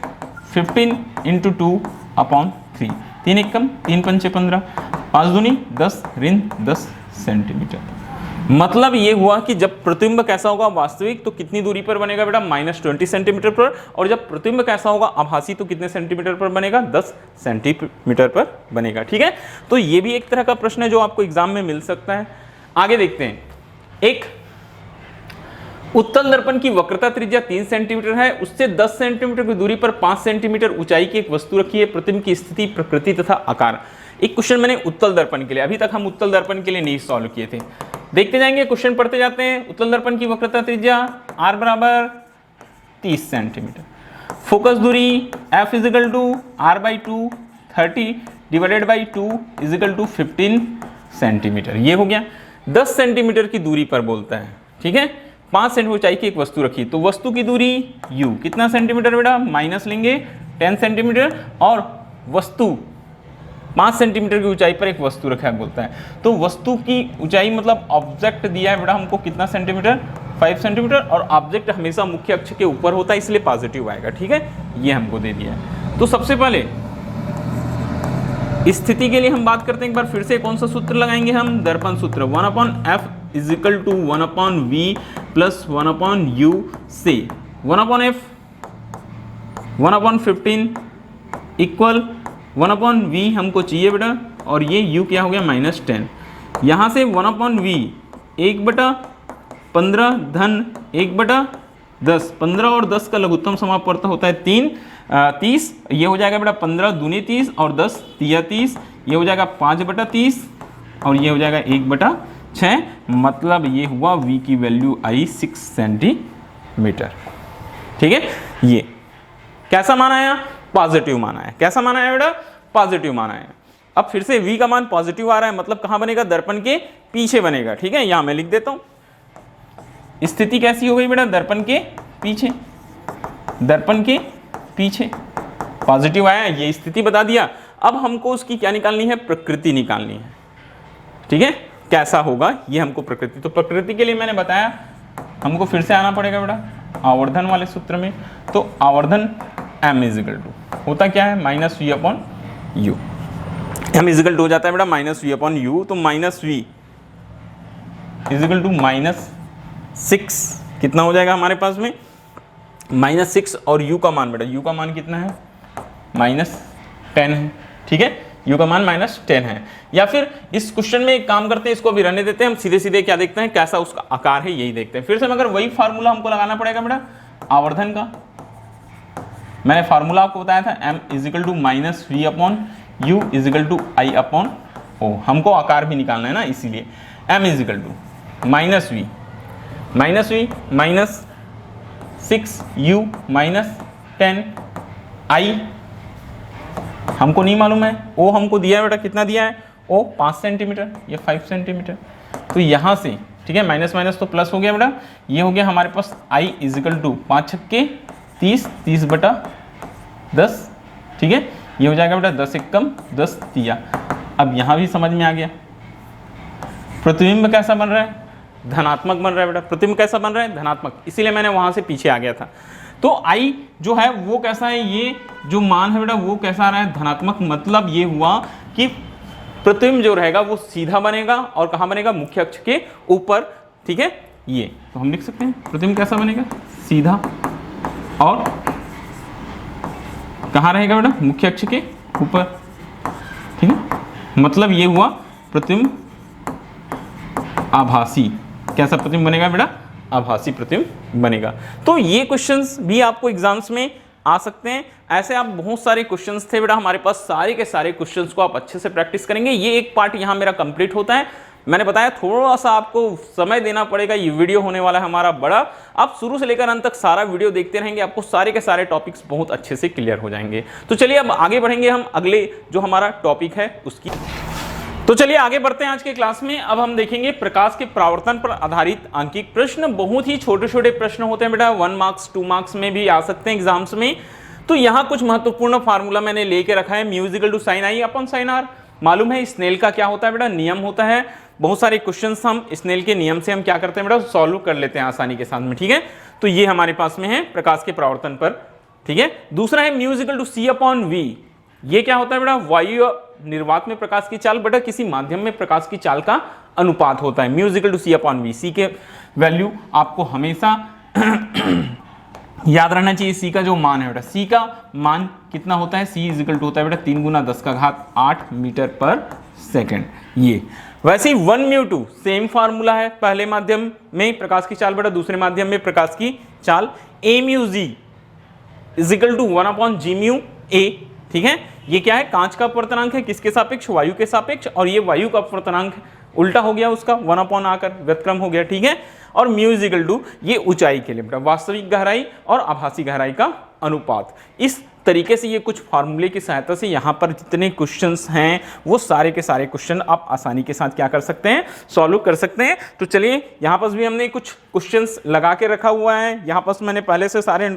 15 इंटू 2/3, 3 एकम 3 पंचे 15, 5 दूनी 10 ऋण 10 सेंटीमीटर। मतलब ये हुआ कि जब प्रतिबिंब कैसा होगा वास्तविक तो कितनी दूरी पर बनेगा बेटा, -20 सेंटीमीटर पर, और जब प्रतिबिंब कैसा होगा आभासी तो कितने सेंटीमीटर पर बनेगा, 10 सेंटीमीटर पर बनेगा। ठीक है, तो ये भी एक तरह का प्रश्न है जो आपको एग्जाम में मिल सकता है। आगे देखते हैं, एक उत्तल दर्पण की वक्रता त्रिज्या 3 सेंटीमीटर है, उससे 10 सेंटीमीटर की दूरी पर 5 सेंटीमीटर ऊंचाई की एक वस्तु रखी है, प्रतिबिंब की स्थिति, प्रकृति तथा आकार। एक क्वेश्चन मैंने उत्तल दर्पण के लिए, अभी तक हम उत्तल दर्पण के लिए नहीं सॉल्व किए थे, देखते जाएंगे, क्वेश्चन पढ़ते जाते हैं। उत्तल दर्पण की वक्रता त्रिज्या r बराबर 30 सेंटीमीटर, फोकस दूरी f equal to r/2 30 divided by 2 equal to 15 centimetre. ये हो गया 10 सेंटीमीटर की दूरी पर बोलता है। ठीक है, 5 सेंटीमीटर ऊंचाई की एक वस्तु रखी, तो वस्तु की दूरी u कितना सेंटीमीटर बेटा, माइनस लेंगे 10 सेंटीमीटर, और वस्तु 5 सेंटीमीटर की ऊंचाई पर एक वस्तु रखा है बोलता है, तो वस्तु की ऊंचाई मतलब ऑब्जेक्ट दिया है बेटा हमको कितना सेंटीमीटर, 5 सेंटीमीटर, और ऑब्जेक्ट हमेशा मुख्य अक्ष के ऊपर होता है इसलिए पॉजिटिव आएगा। ठीक है, ये हमको दे दिया है। तो सबसे पहले स्थिति के लिए हम बात करते हैं, एक बार फिर से कौन सा सूत्र लगाएंगे हम, दर्पण सूत्र, 1/f equal to 1/v plus 1/u से 1/f 1/15 इक्वल 1/v हमको चाहिए बेटा, और ये u क्या हो गया -10, यहाँ से 1/v 1/15 धन 1/10, 15 और 10 का लघुत्तम समापवर्त होता है 30, ये हो जाएगा बेटा 15 दूनी 30 और 10 तिया 30, ये हो जाएगा 5/30 और ये हो जाएगा 1/6, मतलब ये हुआ v की वैल्यू आई 6 सेंटीमीटर। ठीक है, ये कैसा माना है, पॉजिटिव माना है। कैसा माना है बेटा, पॉजिटिव माना है। अब फिर से v का मान पॉजिटिव आ रहा है, मतलब कहां बनेगा, दर्पण के पीछे बनेगा। ठीक है, यहां मैं लिख देता हूं, स्थिति कैसी हो गई बेटा, दर्पण के पीछे, दर्पण के पीछे पॉजिटिव आया, ये स्थिति बता दिया। अब हमको उसकी क्या निकालनी है, प्रकृति निकालनी है। ठीक है, कैसा होगा ये हमको प्रकृति, तो प्रकृति के लिए मैंने बताया हमको फिर से आना पड़ेगा बेटा आवर्धन वाले सूत्र में। तो आवर्धन m इजिकल टू होता क्या है, -v/u, m इजिकल टू हो जाता है बेटा -v/u, तो -v इजिकल टू -6 कितना हो जाएगा हमारे पास में, -6, और u का मान बेटा, u का मान कितना है, -10 है। ठीक है, u का मान -10 है। या फिर इस क्वेश्चन में एक काम करते हैं, इसको भी रहने देते हैं, हम सीधे सीधे क्या देखते हैं, कैसा उसका आकार है यही देखते हैं। फिर से मगर वही फार्मूला हमको लगाना पड़ेगा बेटा आवर्धन का, मैंने फार्मूला आपको बताया था, m equal to -v/u equal to i/o, हमको आकार भी निकालना है ना, इसीलिए m equal to -v -6u -10 i, हमको नहीं मालूम है, o हमको दिया है बेटा, कितना दिया है, o 5 सेंटीमीटर, ये 5 सेंटीमीटर, तो यहाँ से ठीक है, माइनस माइनस तो प्लस हो गया बेटा, ये हो गया हमारे पास i इजिकल टू 5 छक्के 30, 30/10, ठीक है, ये हो जाएगा बेटा 10 एकम 10 तिया। अब यहाँ भी समझ में आ गया प्रतिबिंब कैसा बन रहा है, धनात्मक बन रहा है बेटा, प्रतिबिंब कैसा बन रहा है, धनात्मक, इसीलिए मैंने वहां से पीछे आ गया था। तो I जो है वो कैसा है, ये जो मान है बेटा वो कैसा आ रहा है, धनात्मक, मतलब ये हुआ कि प्रतिबिंब जो रहेगा वो सीधा बनेगा और कहाँ बनेगा, मुख्य अक्ष के ऊपर। ठीक है, ये तो हम लिख सकते हैं प्रतिबिंब कैसा बनेगा, सीधा और कहाँ रहेगा बेटा, मुख्य अक्ष के ऊपर। ठीक है, मतलब ये हुआ प्रतिबिंब आभासी, कैसा प्रतिबिंब बनेगा बेटा, आभासी प्रतिबिंब बनेगा। तो ये क्वेश्चंस भी आपको एग्जाम्स में आ सकते हैं। ऐसे आप बहुत सारे क्वेश्चंस थे बेटा हमारे पास, सारे के सारे क्वेश्चंस को आप अच्छे से प्रैक्टिस करेंगे। ये एक पार्ट यहाँ मेरा कंप्लीट होता है, मैंने बताया थोड़ा सा आपको समय देना पड़ेगा, ये वीडियो होने वाला है हमारा बड़ा, आप शुरू से लेकर अंत तक सारा वीडियो देखते रहेंगे, आपको सारे के सारे टॉपिक्स बहुत अच्छे से क्लियर हो जाएंगे। तो चलिए अब आगे बढ़ेंगे हम अगले जो हमारा टॉपिक है उसकी। तो चलिए आगे बढ़ते हैं आज के क्लास में। अब हम देखेंगे प्रकाश के परावर्तन पर आधारित आंकिक प्रश्न। बहुत ही छोटे छोटे प्रश्न होते हैं बेटा, 1 मार्क्स 2 मार्क्स में भी आ सकते हैं एग्जाम्स में। तो यहाँ कुछ महत्वपूर्ण फार्मूला मैंने लेके रखा है, mu equal to sine i upon sine r. मालूम है स्नेल का क्या होता है बेटा, नियम होता है, बहुत सारे क्वेश्चंस हम स्नेल के नियम से हम क्या करते हैं बेटा, सॉल्व कर लेते हैं आसानी के साथ में, ठीक है। तो ये हमारे पास में है प्रकाश के परावर्तन पर, ठीक है। दूसरा है mu equal to C upon v. ये क्या होता है बेटा, वायु निर्वात में प्रकाश की चाल बेटा किसी माध्यम में प्रकाश की चाल का अनुपात होता है। Mu equal to C upon V. सी के वैल्यू आपको हमेशा याद रहना चाहिए, सी का जो मान है बेटा, सी का मान कितना होता है, सी इज इक्वल टू होता है बेटा 3 गुना 10 का घात 8 मीटर पर सेकेंड। ये वैसे ही 1 म्यू 2 सेम फार्मूला है, पहले माध्यम में प्रकाश की चाल बेटा, दूसरे माध्यम में प्रकाश की चाल। A mu G is equal to 1 upon ji mu A, ठीक है। ये क्या है, कांच का अपवर्तनांक है, किसके सापेक्ष, वायु के सापेक्ष, और ये वायु का अपवर्तनांक उल्टा हो गया उसका, 1 अपॉन आकर व्यतक्रम हो गया, ठीक है। और म्यू इज इक्वल टू ये ऊंचाई के लिए बेटा वास्तविक गहराई और आभासी गहराई का अनुपात। इस तरीके से ये कुछ फार्मूले की सहायता से यहाँ पर जितने क्वेश्चंस हैं वो सारे के सारे क्वेश्चन आप आसानी के साथ क्या कर सकते हैं, सॉल्व कर सकते हैं। तो चलिए यहाँ पर भी हमने कुछ क्वेश्चंस लगा के रखा हुआ है, यहाँ पर मैंने पहले से सारे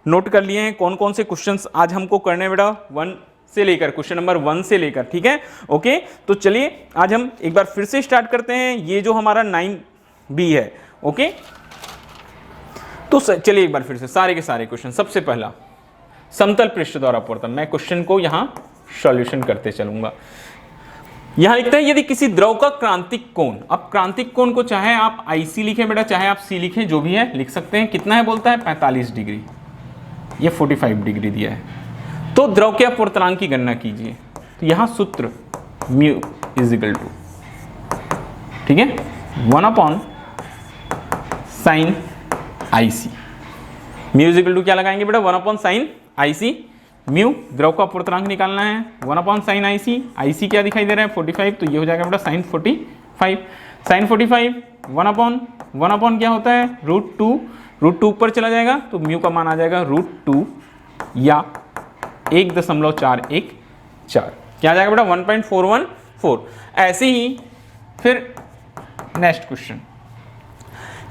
नोट कर लिए हैं कौन कौन से क्वेश्चंस आज हमको करने बेटा, 1 से लेकर, क्वेश्चन नंबर 1 से लेकर, ठीक है। ओके, तो चलिए आज हम एक बार फिर से स्टार्ट करते हैं। ये जो हमारा 9B है, ओके। तो चलिए एक बार फिर से सारे के सारे क्वेश्चन। सबसे पहला समतल पृष्ठ द्वारा अपवर्तन, मैं क्वेश्चन को यहां सॉल्यूशन करते चलूंगा। यहां लिखते हैं यदि किसी द्रव का क्रांतिक कोण, अब क्रांतिक कोण को चाहे आप IC लिखें बेटा, चाहे आप C लिखें, जो भी है लिख सकते हैं। कितना है बोलता है 45 डिग्री, ये 45 डिग्री दिया है। तो द्रव के अपवर्तनांक की गणना कीजिए। तो यहां सूत्र म्यू इज इक्वल टू, ठीक है, 1 upon sine IC। Mu is equal to क्या लगाएंगे बेटा, 1 अपॉन साइन IC। म्यू द्रव का अपवर्तनांक निकालना है, 1 अपॉन साइन IC। IC क्या दिखाई दे रहा है 45, तो ये हो जाएगा बेटा साइन 45। साइन 45 1 अपॉन क्या होता है √2, √2 ऊपर चला जाएगा तो म्यू का मान आ जाएगा √2 या 1.414, क्या आ जाएगा बेटा 1.414। ऐसे ही फिर नेक्स्ट क्वेश्चन,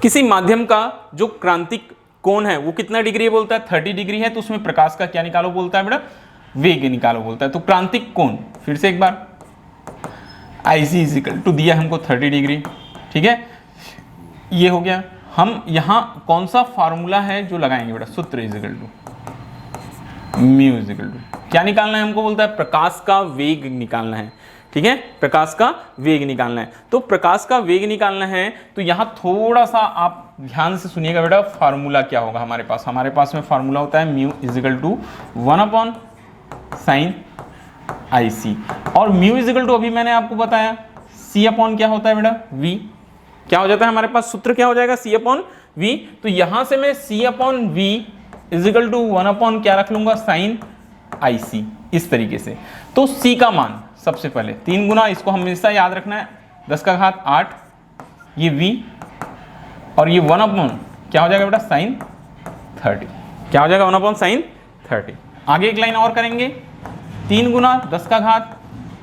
किसी माध्यम का जो क्रांतिक कोण है वो कितना डिग्री है बोलता है 30 डिग्री है, तो उसमें प्रकाश का क्या निकालो बोलता है बेटा, वेग निकालो बोलता है। तो क्रांतिक कोण फिर से एक बार IC इज इक्वल टू दिया हमको 30 डिग्री, ठीक है, ये हो गया। हम यहाँ कौन सा फार्मूला है जो लगाएंगे बेटा, सूत्र is equal to mu is equal to क्या निकालना है हमको बोलता है, प्रकाश का वेग निकालना है, ठीक है, प्रकाश का वेग निकालना है। तो प्रकाश का वेग निकालना है तो यहाँ थोड़ा सा आप ध्यान से सुनिएगा बेटा, फार्मूला क्या होगा हमारे पास में फार्मूला होता है mu is equal to 1 upon sine IC, और म्यू इज इक्वल टू अभी मैंने आपको बताया C अपॉन क्या होता है बेटा V, क्या हो जाता है हमारे पास सूत्र क्या हो जाएगा C अपॉन V। तो यहां से मैं C upon V is equal to 1 upon क्या रख लूंगा साइन IC, इस तरीके से। तो C का मान सबसे पहले 3 गुना, इसको हमेशा याद रखना है 10 का घात 8, ये V, और ये 1 अपॉन क्या हो जाएगा बेटा साइन 30, क्या हो जाएगा 1 अपॉन साइन 30। आगे एक लाइन और करेंगे, 3 गुना 10 का घात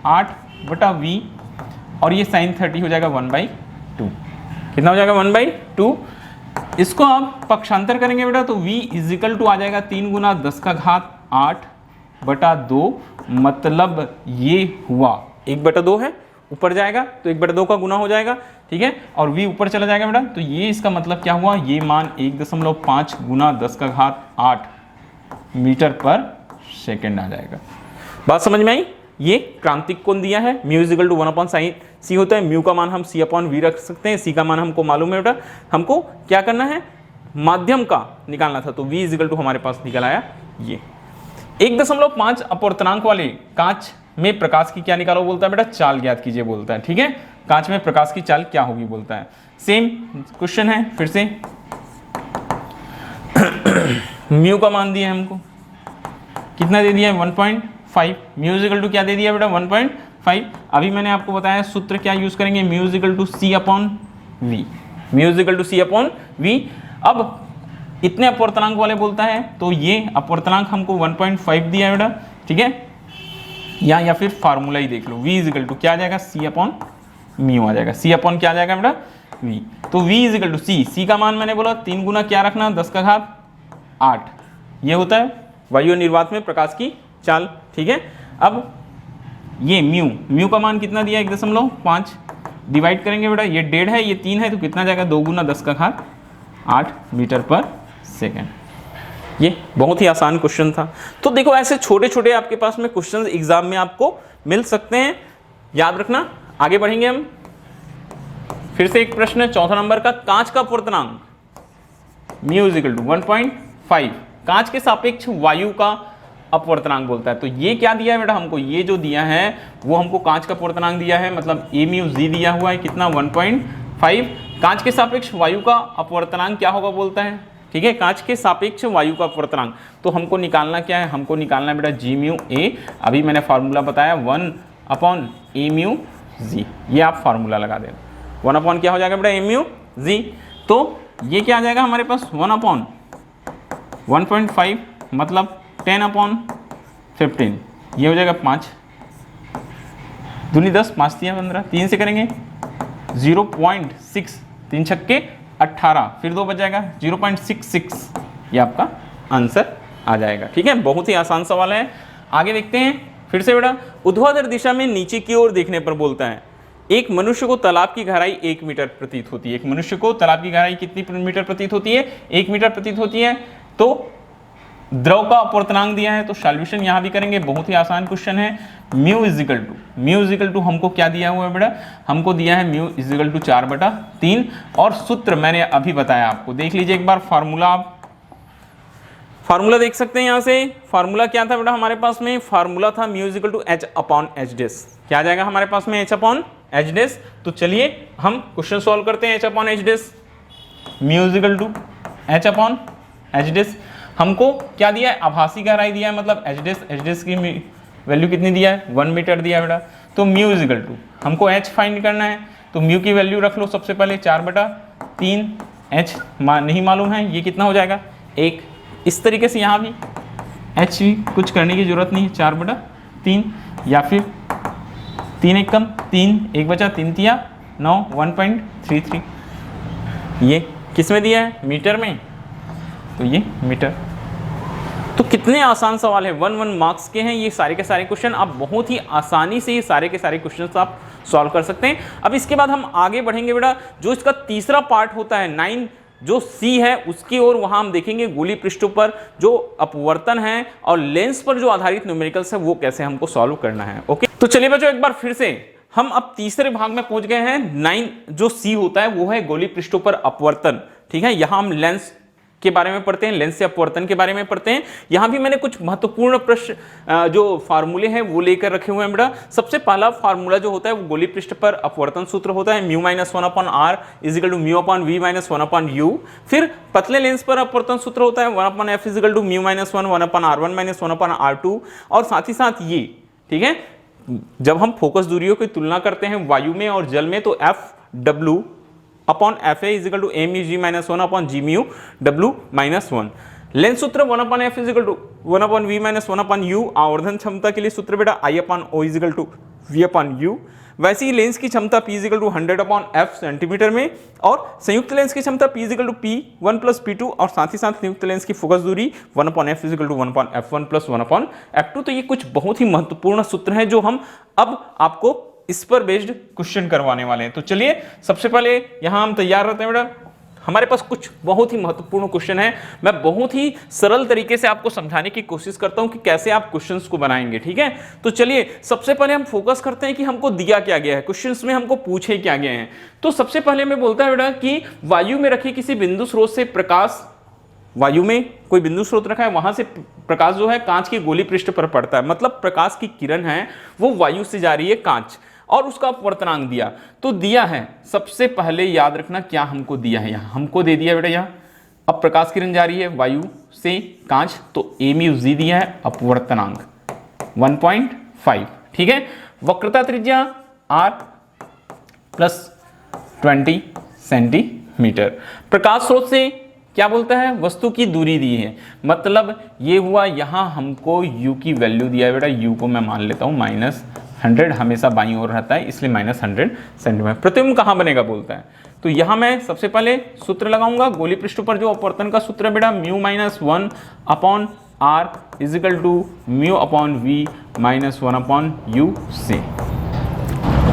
8 बटा V, और ये साइन 30 हो जाएगा 1/2, कितना हो जाएगा 1/2। इसको आप पक्षांतर करेंगे बेटा तो V इज इक्वल टू आ जाएगा 3 गुना 10 का घात 8 बटा 2, मतलब ये हुआ 1/2 है, ऊपर जाएगा तो 1/2 का गुना हो जाएगा, ठीक है, और V ऊपर चला जाएगा बेटा। तो ये इसका मतलब क्या हुआ, ये मान 1.5 गुना 10 का घात 8 मीटर पर सेकेंड आ जाएगा। बात समझ में आई। ये क्रांतिक कोण दिया है, mu is equal to 1 upon sine C होता है, म्यू का मान हम C अपॉन V रख सकते हैं, C का मान हमको मालूम है बेटा, हमको क्या करना है माध्यम का निकालना था, तो V इज इक्वल टू हमारे पास निकल आया ये 1.5 अपवर्तनांक वाले कांच में प्रकाश की क्या निकालो बोलता है बेटा, चाल ज्ञात कीजिए बोलता है, ठीक है, कांच में प्रकाश की चाल क्या होगी बोलता है। सेम क्वेश्चन है फिर से म्यू का मान दिया है हमको, कितना दे दिया है 1.5, म्यू इज इक्वल टू क्या दे दिया बेटा 1.5। अभी मैंने आपको बताया सूत्र क्या यूज करेंगे, mu is equal to C upon V, mu is equal to C upon V। अब इतने अपवर्तनांक वाले बोलता है तो ये अपवर्तनांक हमको 1.5 दिया है बेटा, ठीक है, या फिर फार्मूला ही देख लो, V इज इक्वल टू क्या आ जाएगा C अपॉन म्यू आ जाएगा, C अपॉन क्या आ जाएगा बेटा V। तो V is equal to C का मान मैंने बोला 3 गुना क्या रखना 10 का घात 8, ये होता है वायु निर्वात में प्रकाश की चाल, ठीक है। अब ये म्यू का मान कितना दिया 1.5, डिवाइड करेंगे बेटा, ये 1.5 है, ये 3 है, तो कितना जाएगा, 2 गुना 10 का घात 8 मीटर पर सेकेंड। ये बहुत ही आसान क्वेश्चन था। तो देखो ऐसे छोटे छोटे आपके पास में क्वेश्चन एग्जाम में आपको मिल सकते हैं, याद रखना। आगे बढ़ेंगे हम, फिर से एक प्रश्न है 4 नंबर का, कांच का अपवर्तनांक म्यू इक्वल टू 1.5 कांच के सापेक्ष वायु का अपवर्तनांक बोलता है। तो ये क्या दिया है बेटा हमको, ये जो दिया है वो हमको कांच का अपवर्तनांक दिया है, मतलब ए म्यू जी दिया हुआ है कितना 1.5। कांच के सापेक्ष वायु का अपवर्तनांक क्या होगा बोलता है, ठीक है, कांच के सापेक्ष वायु का अपवर्तनांक। तो हमको निकालना क्या है, हमको निकालना है बेटा जी म्यू ए, अभी मैंने फार्मूला बताया 1/a म्यू जी, ये आप फार्मूला लगा देना। 1 क्या हो जाएगा बेटा, a म्यू जी। तो ये क्या आ जाएगा हमारे पास 1/1.5 मतलब 10/15, ये हो जाएगा 5 दूनी 10, 5 तिया 15, 3 से करेंगे 0.6, 3 छक्के 18, फिर 2 बच जाएगा 0.66, ये आपका आंसर आ जाएगा। ठीक है, बहुत ही आसान सवाल है। आगे देखते हैं फिर से बेटा, ऊर्ध्वाधर दिशा में नीचे की ओर देखने पर बोलता है एक मनुष्य को तालाब की गहराई 1 मीटर प्रतीत होती है। एक मनुष्य को तालाब की गहराई कितनी मीटर प्रतीत होती है, 1 मीटर प्रतीत होती है। तो द्रव का अपवर्तनांक दिया है, तो सॉल्यूशन यहां भी करेंगे, बहुत ही आसान क्वेश्चन है। म्यू इजिकल टू हमको क्या दिया हुआ है बेटा, हमको दिया है म्यू इजिकल टू 4/3, और सूत्र मैंने अभी बताया आपको, देख लीजिए एक बार फार्मूला, आप फार्मूला देख सकते हैं यहाँ से। फार्मूला क्या था बेटा हमारे पास में, फार्मूला था mu is equal to H/H dash. क्या आ जाएगा हमारे पास में, H/H डैश। तो चलिए हम क्वेश्चन सॉल्व करते हैं। H/H dash, mu is equal to H/H dash, हमको क्या दिया है, आभासी गहराई दिया है, मतलब H डैश की वैल्यू कितनी दिया है, 1 मीटर दिया है बेटा। तो म्यू इजिकल टू हमको H फाइंड करना है, तो म्यू की वैल्यू रख लो सबसे पहले 4/3, H नहीं मालूम है, ये कितना हो जाएगा 1। इस तरीके से यहाँ भी H भी कुछ करने की जरूरत नहीं है, 4/3, या फिर 3 एक कम 3, 1 बचा 3 तिया 9, 1.33, ये किस में दिया है, मीटर में, तो ये मीटर। तो कितने आसान सवाल है, 1 मार्क्स के हैं ये सारे के सारे क्वेश्चन। आप बहुत ही आसानी से ये सारे के सारे क्वेश्चन आप सॉल्व कर सकते हैं। अब इसके बाद हम आगे बढ़ेंगे बेटा, जो इसका तीसरा पार्ट होता है 9 जो सी है उसकी ओर, वहां हम देखेंगे गोली पृष्ठों पर जो अपवर्तन है और लेंस पर जो आधारित न्यूमेरिकल्स है वो कैसे हमको सॉल्व करना है। ओके, तो चलिए बच्चों एक बार फिर से हम अब तीसरे भाग में पहुंच गए हैं। 9 जो सी होता है वो है गोली पृष्ठों पर अपवर्तन। ठीक है, यहां हम लेंस के बारे में पढ़ते हैं, लेंस से अपवर्तन के बारे में पढ़ते हैं। यहां भी मैंने कुछ महत्वपूर्ण प्रश्न जो फार्मूले हैं वो लेकर रखे हुए हैं बेटा। सबसे पहला फार्मूला जो होता है वो गोली पृष्ठ पर अपवर्तन सूत्र होता है, mu minus 1/r equal to mu upon v minus 1/u। फिर पतले लेंस पर अपवर्तन सूत्र होता है 1/f equal to mu minus 1/r1 minus 1/r2। और साथ ही साथ ये, ठीक है, जब हम फोकस दूरियों की तुलना करते हैं वायु में और जल में, तो FW upon f a equal to m u g minus 1 upon ji mu डब्ल्यू माइनस 1। लेंस सूत्र 1/f equal to 1/v minus 1/u। आवर्धन क्षमता के लिए सूत्र बेटा I/O इजिकल टू V/u। वैसे ही लेंस की क्षमता P is equal to 100/f centimetre में, और संयुक्त लेंस की क्षमता P is equal to P1 plus P2, और साथ ही साथ संयुक्त लेंस की फोकस दूरी 1/f equal to 1/f1 plus 1/f2। तो ये कुछ बहुत ही महत्वपूर्ण सूत्र हैं जो हम अब आपको इस पर बेस्ड क्वेश्चन करवाने वाले हैं। तो चलिए सबसे पहले यहां हम तैयार रहते हैं बेटा, हमारे पास कुछ बहुत ही महत्वपूर्ण क्वेश्चन है। मैं बहुत ही सरल तरीके से आपको समझाने की कोशिश करता हूं कि कैसे आप क्वेश्चंस को बनाएंगे। ठीक है, तो चलिए सबसे पहले हम फोकस करते हैं कि हमको दिया क्या गया है, क्वेश्चंस में हमको पूछे क्या गए हैं। तो सबसे पहले मैं बोलता है बेटा कि वायु में रखे किसी बिंदु स्रोत से प्रकाश, वायु में कोई बिंदु स्रोत रखा है, वहां से प्रकाश जो है कांच की गोली पृष्ठ पर पड़ता है, मतलब प्रकाश की किरण है वो वायु से जा रही है कांच, और उसका अपवर्तनांक दिया। तो दिया है, सबसे पहले याद रखना क्या हमको दिया है, यहाँ हमको दे दिया बेटा, यहाँ अब प्रकाश किरण जा रही है वायु से कांच, तो ए म्यू जी दिया है, अपवर्तनांक 1.5। ठीक है, वक्रता त्रिज्या r प्लस 20 सेंटीमीटर। प्रकाश स्रोत से क्या बोलता है, वस्तु की दूरी दी है, मतलब ये हुआ, यहां हमको u की वैल्यू दिया है बेटा, u को मैं मान लेता हूं -100, हमेशा बाईं ओर रहता है इसलिए -100 सेंटीमीटर। प्रतिबिंब कहां बनेगा बोलता है, तो यहां मैं सबसे पहले सूत्र लगाऊंगा गोली पृष्ठ पर जो अपवर्तन का सूत्र है बेटा, mu minus 1/r equal to mu upon v minus 1/u से।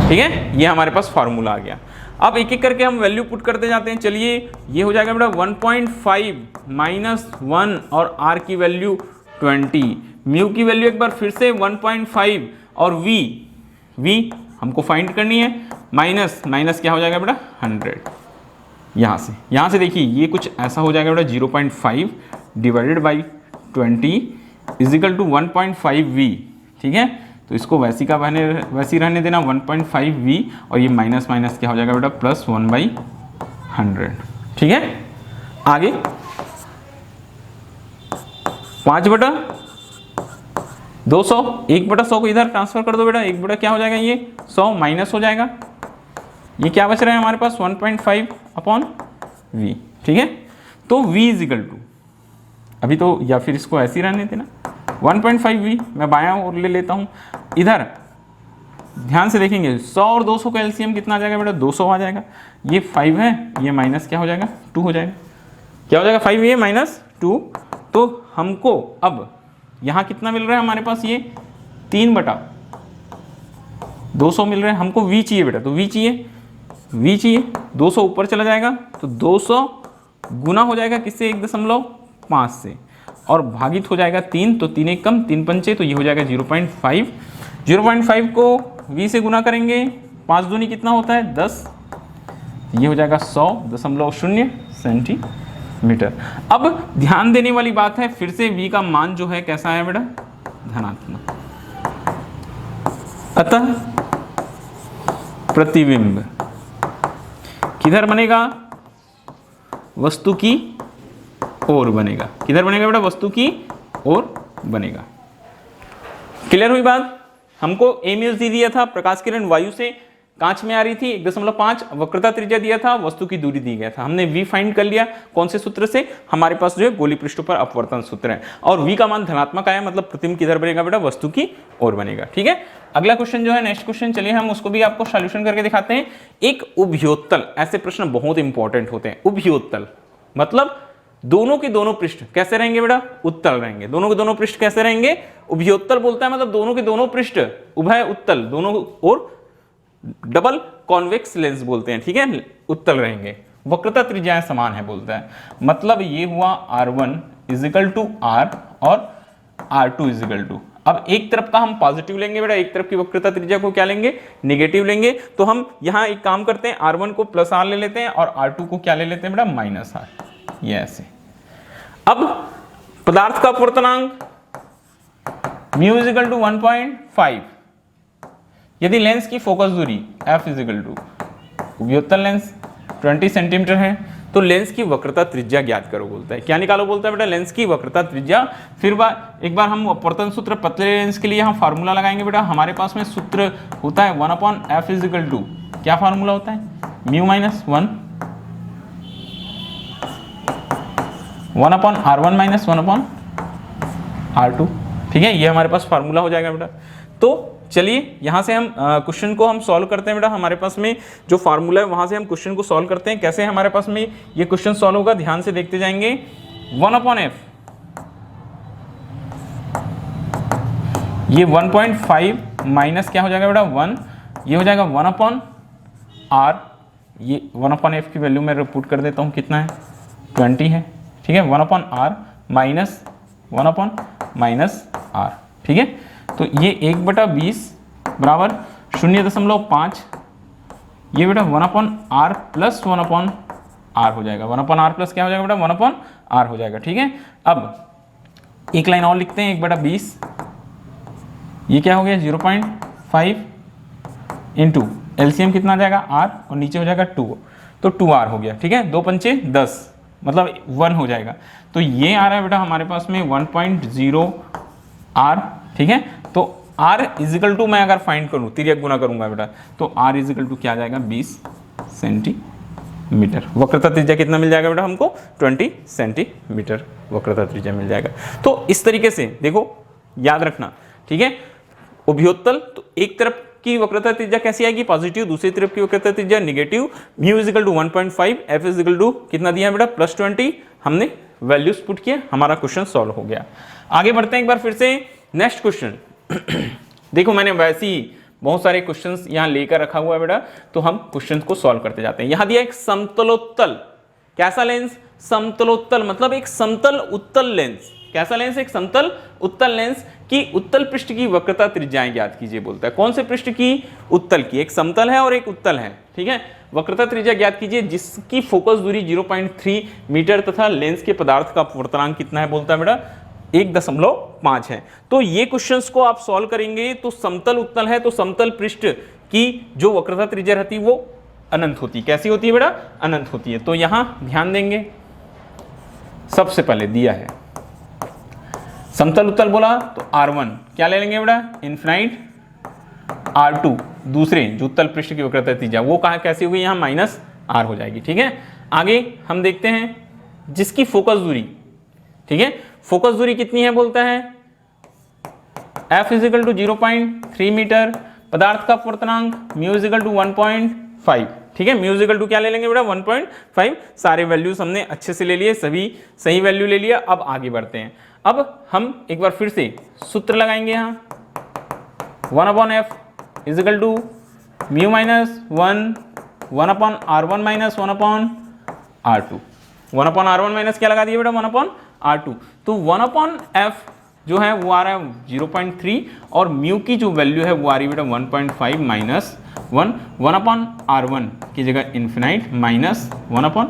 ठीक है, ये हमारे पास फार्मूला आ गया। अब एक एक करके हम वैल्यू पुट करते जाते हैं। चलिए, ये हो जाएगा बेटा 1.5 माइनस 1 और r की वैल्यू 20, म्यू की वैल्यू एक बार फिर से 1.5 और v हमको फाइंड करनी है, माइनस क्या हो जाएगा बेटा 100। यहाँ से देखिए ये कुछ ऐसा हो जाएगा बेटा 0.5 divided by 20 is equal to 1.5v। ठीक है, तो इसको वैसी रहने देना 1.5v और ये माइनस क्या हो जाएगा बेटा प्लस 1/100। ठीक है, आगे 5/200, 1/100 को इधर ट्रांसफर कर दो बेटा, 1 क्या हो जाएगा ये 100 माइनस हो जाएगा, ये क्या बच रहा है हमारे पास 1.5/v। ठीक है, तो v इजिकल टू अभी तो या फिर इसको ऐसे ही रहने देना 1.5v, मैं बायां और ले लेता हूं। इधर ध्यान से देखेंगे 100 और 200 का एलसीएम कितना आ जाएगा बेटा 200 आ जाएगा। ये 5 है, ये माइनस क्या हो जाएगा 2 हो जाएगा। क्या हो जाएगा 5 ये माइनस 2। तो हमको अब यहाँ कितना मिल रहा है हमारे पास, ये 3/200 मिल रहा है। हमको v चाहिए बेटा, तो v चाहिए 200 ऊपर चला जाएगा तो 200 गुना हो जाएगा किससे 1.5 से और भागित हो जाएगा 3, तो 3 1 कम 3 पंचे, तो ये हो जाएगा 0.5। 0.5 को v से गुना करेंगे, 5 दूनी कितना होता है 10, ये हो जाएगा 100.0 सेंटीमीटर। अब ध्यान देने वाली बात है, फिर से v का मान जो है कैसा है बेटा धनात्मक, अतः प्रतिबिंब किधर बनेगा वस्तु की ओर बनेगा। किधर बनेगा बेटा वस्तु की ओर बनेगा। क्लियर हुई बात। हमको एम्यूज दिया था, प्रकाश किरण वायु से कांच में आ रही थी 1.5, वक्रता त्रिज्या दिया था, वस्तु की दूरी दी गया था। हमने v फाइंड कर लिया, कौन से सूत्र से, हमारे पास जो है गोली पृष्ठ पर अपवर्तन सूत्र है, और v का मान धनात्मक आया, मतलब प्रतिबिंब किधर बनेगा बेटा वस्तु की ओर बनेगा। ठीक है, अगला क्वेश्चन जो है नेक्स्ट क्वेश्चन, चलिए हम उसको भी आपको सॉल्यूशन करके दिखाते हैं। एक उभयोत्तल, ऐसे प्रश्न बहुत इंपॉर्टेंट होते हैं। उभयोत्तल मतलब दोनों के दोनों पृष्ठ कैसे रहेंगे बेटा उत्तल रहेंगे। दोनों के दोनों पृष्ठ कैसे रहेंगे, उभयोत्तल बोलता है मतलब दोनों के दोनों पृष्ठ उभय उत्तल, दोनों और डबल कॉन्वेक्स लेंस बोलते हैं। ठीक है, उत्तल रहेंगे, वक्रता त्रिज्याएं समान है बोलता है। मतलब ये हुआ r1 इजिकल टू r और r2 इजिकल टू, अब एक तरफ का हम पॉजिटिव लेंगे बेटा, एक तरफ की वक्रता त्रिज्या को क्या लेंगे नेगेटिव लेंगे। तो हम यहाँ एक काम करते हैं, r1 को प्लस r ले लेते हैं और r2 को क्या ले लेते हैं बेटा माइनस r, ये ऐसे। अब पदार्थ का अपवर्तनांक म्यू इजिकल टू 1.5, यदि लेंस की फोकस दूरी f इजिकल टू उभयोत्तल लेंस 20 सेंटीमीटर है, तो लेंस की वक्रता त्रिज्या ज्ञात करो बोलता है। क्या निकालो बोलता है बेटा लेंस की वक्रता त्रिज्या। फिर एक बार हम अपवर्तन सूत्र पतले लेंस के लिए यहाँ फार्मूला लगाएंगे बेटा। हमारे पास में सूत्र होता है 1/f इजिकल टू, क्या फार्मूला होता है mu minus 1/r1 minus 1/r2। ठीक है, ये हमारे पास फार्मूला हो जाएगा बेटा। तो चलिए यहाँ से हम क्वेश्चन को हम सॉल्व करते हैं बेटा। हमारे पास में जो फार्मूला है वहां से हम क्वेश्चन को सॉल्व करते हैं। कैसे हमारे पास में ये क्वेश्चन सॉल्व होगा, ध्यान से देखते जाएंगे। 1/f, ये 1.5 माइनस क्या हो जाएगा बेटा 1, ये हो जाएगा 1/r, ये 1/f की वैल्यू मैं पुट कर देता हूँ, कितना है 20 है। ठीक है, 1/r माइनस 1/r। ठीक है, तो ये 1/20 बराबर 0.5, ये बेटा 1/r प्लस 1/r हो जाएगा। 1/r प्लस क्या हो जाएगा बेटा 1/r हो जाएगा। ठीक है, अब एक लाइन और लिखते हैं, 1/20, ये क्या हो गया 0.5 इंटू एलसीएम कितना आ जाएगा r और नीचे हो जाएगा 2, तो 2r हो गया। ठीक है, 2 पंचे 10 मतलब 1 हो जाएगा। तो ये आ रहा है बेटा हमारे पास में 1.0r। ठीक है, तो r इजिकल टू मैं अगर फाइंड करूं, तिर्यक गुना करूंगा बेटा, तो r इजिकल टू क्या आ जाएगा 20 सेंटीमीटर। वक्रता त्रिज्या कितना मिल जाएगा बेटा हमको 20 सेंटीमीटर वक्रता त्रिज्या मिल जाएगा। तो इस तरीके से देखो याद रखना। ठीक है, उभयोत्तल तो एक तरफ की वक्रता त्रिज्या कैसी आएगी पॉजिटिव, दूसरी तरफ की वक्रता त्रिज्या negative. Mu is equal to 1.5, f equal to कितना दिया बेटा +20, हमने वैल्यूज पुट किया, हमारा क्वेश्चन सॉल्व हो गया। आगे बढ़ते हैं एक बार फिर से नेक्स्ट क्वेश्चन। देखो मैंने वैसी बहुत सारे क्वेश्चंस यहाँ लेकर रखा हुआ है बेटा, तो हम क्वेश्चंस को सॉल्व करते जाते हैं। यहाँ दिया एक समतलोत्तल, कैसा लेंस? समतलोत्तल मतलब एक समतल उत्तल लेंस। कैसा लेंस? एक समतल उत्तल लेंस की उत्तल पृष्ठ की वक्रता त्रिज्याएं ज्ञात कीजिए बोलता है। कौन से पृष्ठ की? उत्तल की। एक समतल है और एक उत्तल है, ठीक है। वक्रता त्रिज्या ज्ञात कीजिए जिसकी फोकस दूरी 0.3 मीटर तथा लेंस के पदार्थ का अपवर्तनांक कितना है बोलता है बेटा? 1.5 है। तो ये क्वेश्चंस को आप सॉल्व करेंगे तो समतल उत्तल है तो समतल पृष्ठ की जो वक्रता त्रिज्या रहती है वो अनंत होती है। कैसी होती है बेटा? अनंत होती है। तो यहां ध्यान देंगे, सबसे पहले दिया है समतल उत्तल बोला तो R1 क्या ले लेंगे बेटा? इनफिनाइट। R2 दूसरे जो उत्तल पृष्ठ की वक्रता त्रिज्या वो कहाँ कैसी होगी? यहाँ -r हो जाएगी, ठीक है। आगे हम देखते हैं जिसकी फोकस दूरी, ठीक है, फोकस दूरी कितनी है बोलता है? F = 0.3 मीटर, पदार्थ का अपवर्तनांक μ = 1.5, ठीक है। म्यू इक्वल टू क्या ले लेंगे बेटा? 1.5। सारे वैल्यूज हमने अच्छे से ले लिए, सभी सही वैल्यू ले लिया। अब आगे बढ़ते हैं। अब हम एक बार फिर से सूत्र लगाएंगे यहाँ 1/f = μ - 1 1/r1 - 1/r2। 1/r1 - क्या लगा दिए बेटा? 1/r2। तो 1/f जो है वो आ रहा है 0.3 और म्यू की जो वैल्यू है वो आ रही है बेटा 1.5 - 1 1/r1 की जगह इन्फिनाइट -1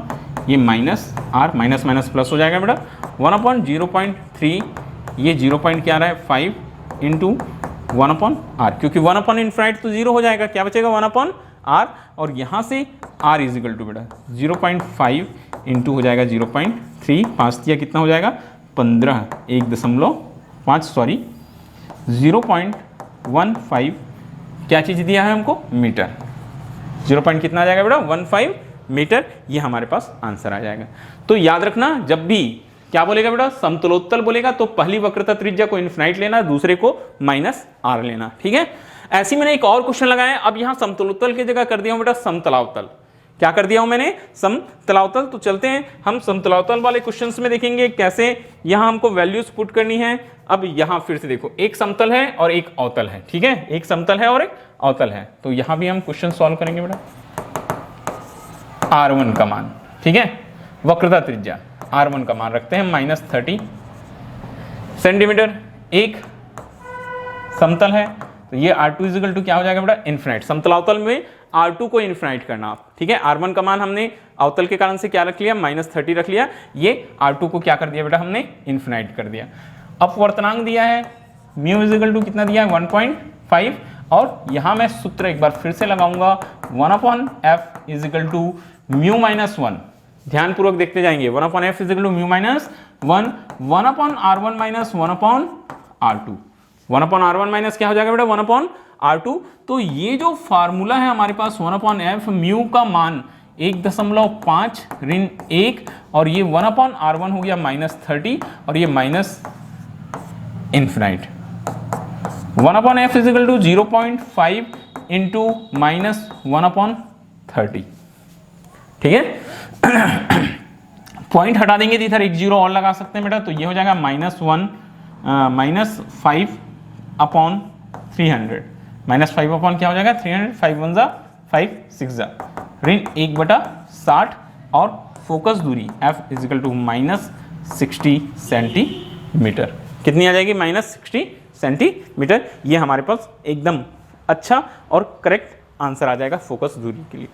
ये -r माइनस माइनस प्लस हो जाएगा बेटा 1/0.3 ये 0. क्या आ रहा है 5 × 1/r क्योंकि 1/इन्फिनाइट तो 0 हो जाएगा, क्या बचेगा 1/r और यहाँ से r = बेटा 0.5 इंटू हो जाएगा 0.3 5 दिया कितना हो जाएगा 15 1.5 सॉरी 0.15 क्या चीज़ दिया है हमको? मीटर। 0. कितना आ जाएगा बेटा 15 मीटर, ये हमारे पास आंसर आ जाएगा। तो याद रखना जब भी क्या बोलेगा बेटा समतलोत्तल बोलेगा तो पहली वक्रता त्रिज्या को इन्फिनाइट लेना, दूसरे को -r लेना, ठीक है। ऐसी मैंने एक और क्वेश्चन लगाया है, अब यहाँ समतलोत्तल की जगह कर दिया हूं बेटा समतलावतल। क्या कर दिया हूं मैंने? समतलावतल। तो चलते हैं हम समतलावतल वाले क्वेश्चंस में देखेंगे कैसे यहाँ हमको वैल्यूज पुट करनी है। अब यहाँ फिर से देखो एक समतल है और एक अवतल है, ठीक है, एक समतल है और एक अवतल है। तो यहाँ भी हम क्वेश्चन सॉल्व करेंगे बेटा। R1 का मान, ठीक है, वक्रता त्रिज्या R1 का मान रखते हैं -30 सेंटीमीटर, एक समतल है तो ये R2 = क्या हो जाएगा बेटा इन्फिनाइट। समतलावतल में R2 को इन्फिनाइट करना आप, ठीक है। R1 का मान हमने अवतल के कारण से क्या रख लिया -30 रख लिया, ये R2 को क्या कर दिया बेटा हमने इन्फिनाइट कर दिया। अपवर्तनांक दिया है म्यू = कितना दिया है 1.5 और यहाँ मैं सूत्र एक बार फिर से लगाऊंगा 1/f = μ - 1। ध्यानपूर्वक देखते जाएंगे 1/f = μ - 1 1/r1 - 1/r2 1/r1 क्या हो जाएगा बेटा 1/r2। तो ये जो फार्मूला है हमारे पास 1/f म्यू का मान 1.5 ऋण 1 और ये 1/r1 हो गया -30 और ये माइनस इन्फिनाइट 1/f = 0.5 इंटू -1/30, ठीक है। पॉइंट हटा देंगे तो इधर एक 0 और लगा सकते हैं बेटा, तो ये हो जाएगा -5/300 -5 क्या हो जाएगा 300 5 1 जा 5 6 जा ऋण 1/60 और फोकस दूरी f = -60 सेंटीमीटर। कितनी आ जाएगी -60 सेंटीमीटर। ये हमारे पास एकदम अच्छा और करेक्ट आंसर आ जाएगा फोकस दूरी के लिए।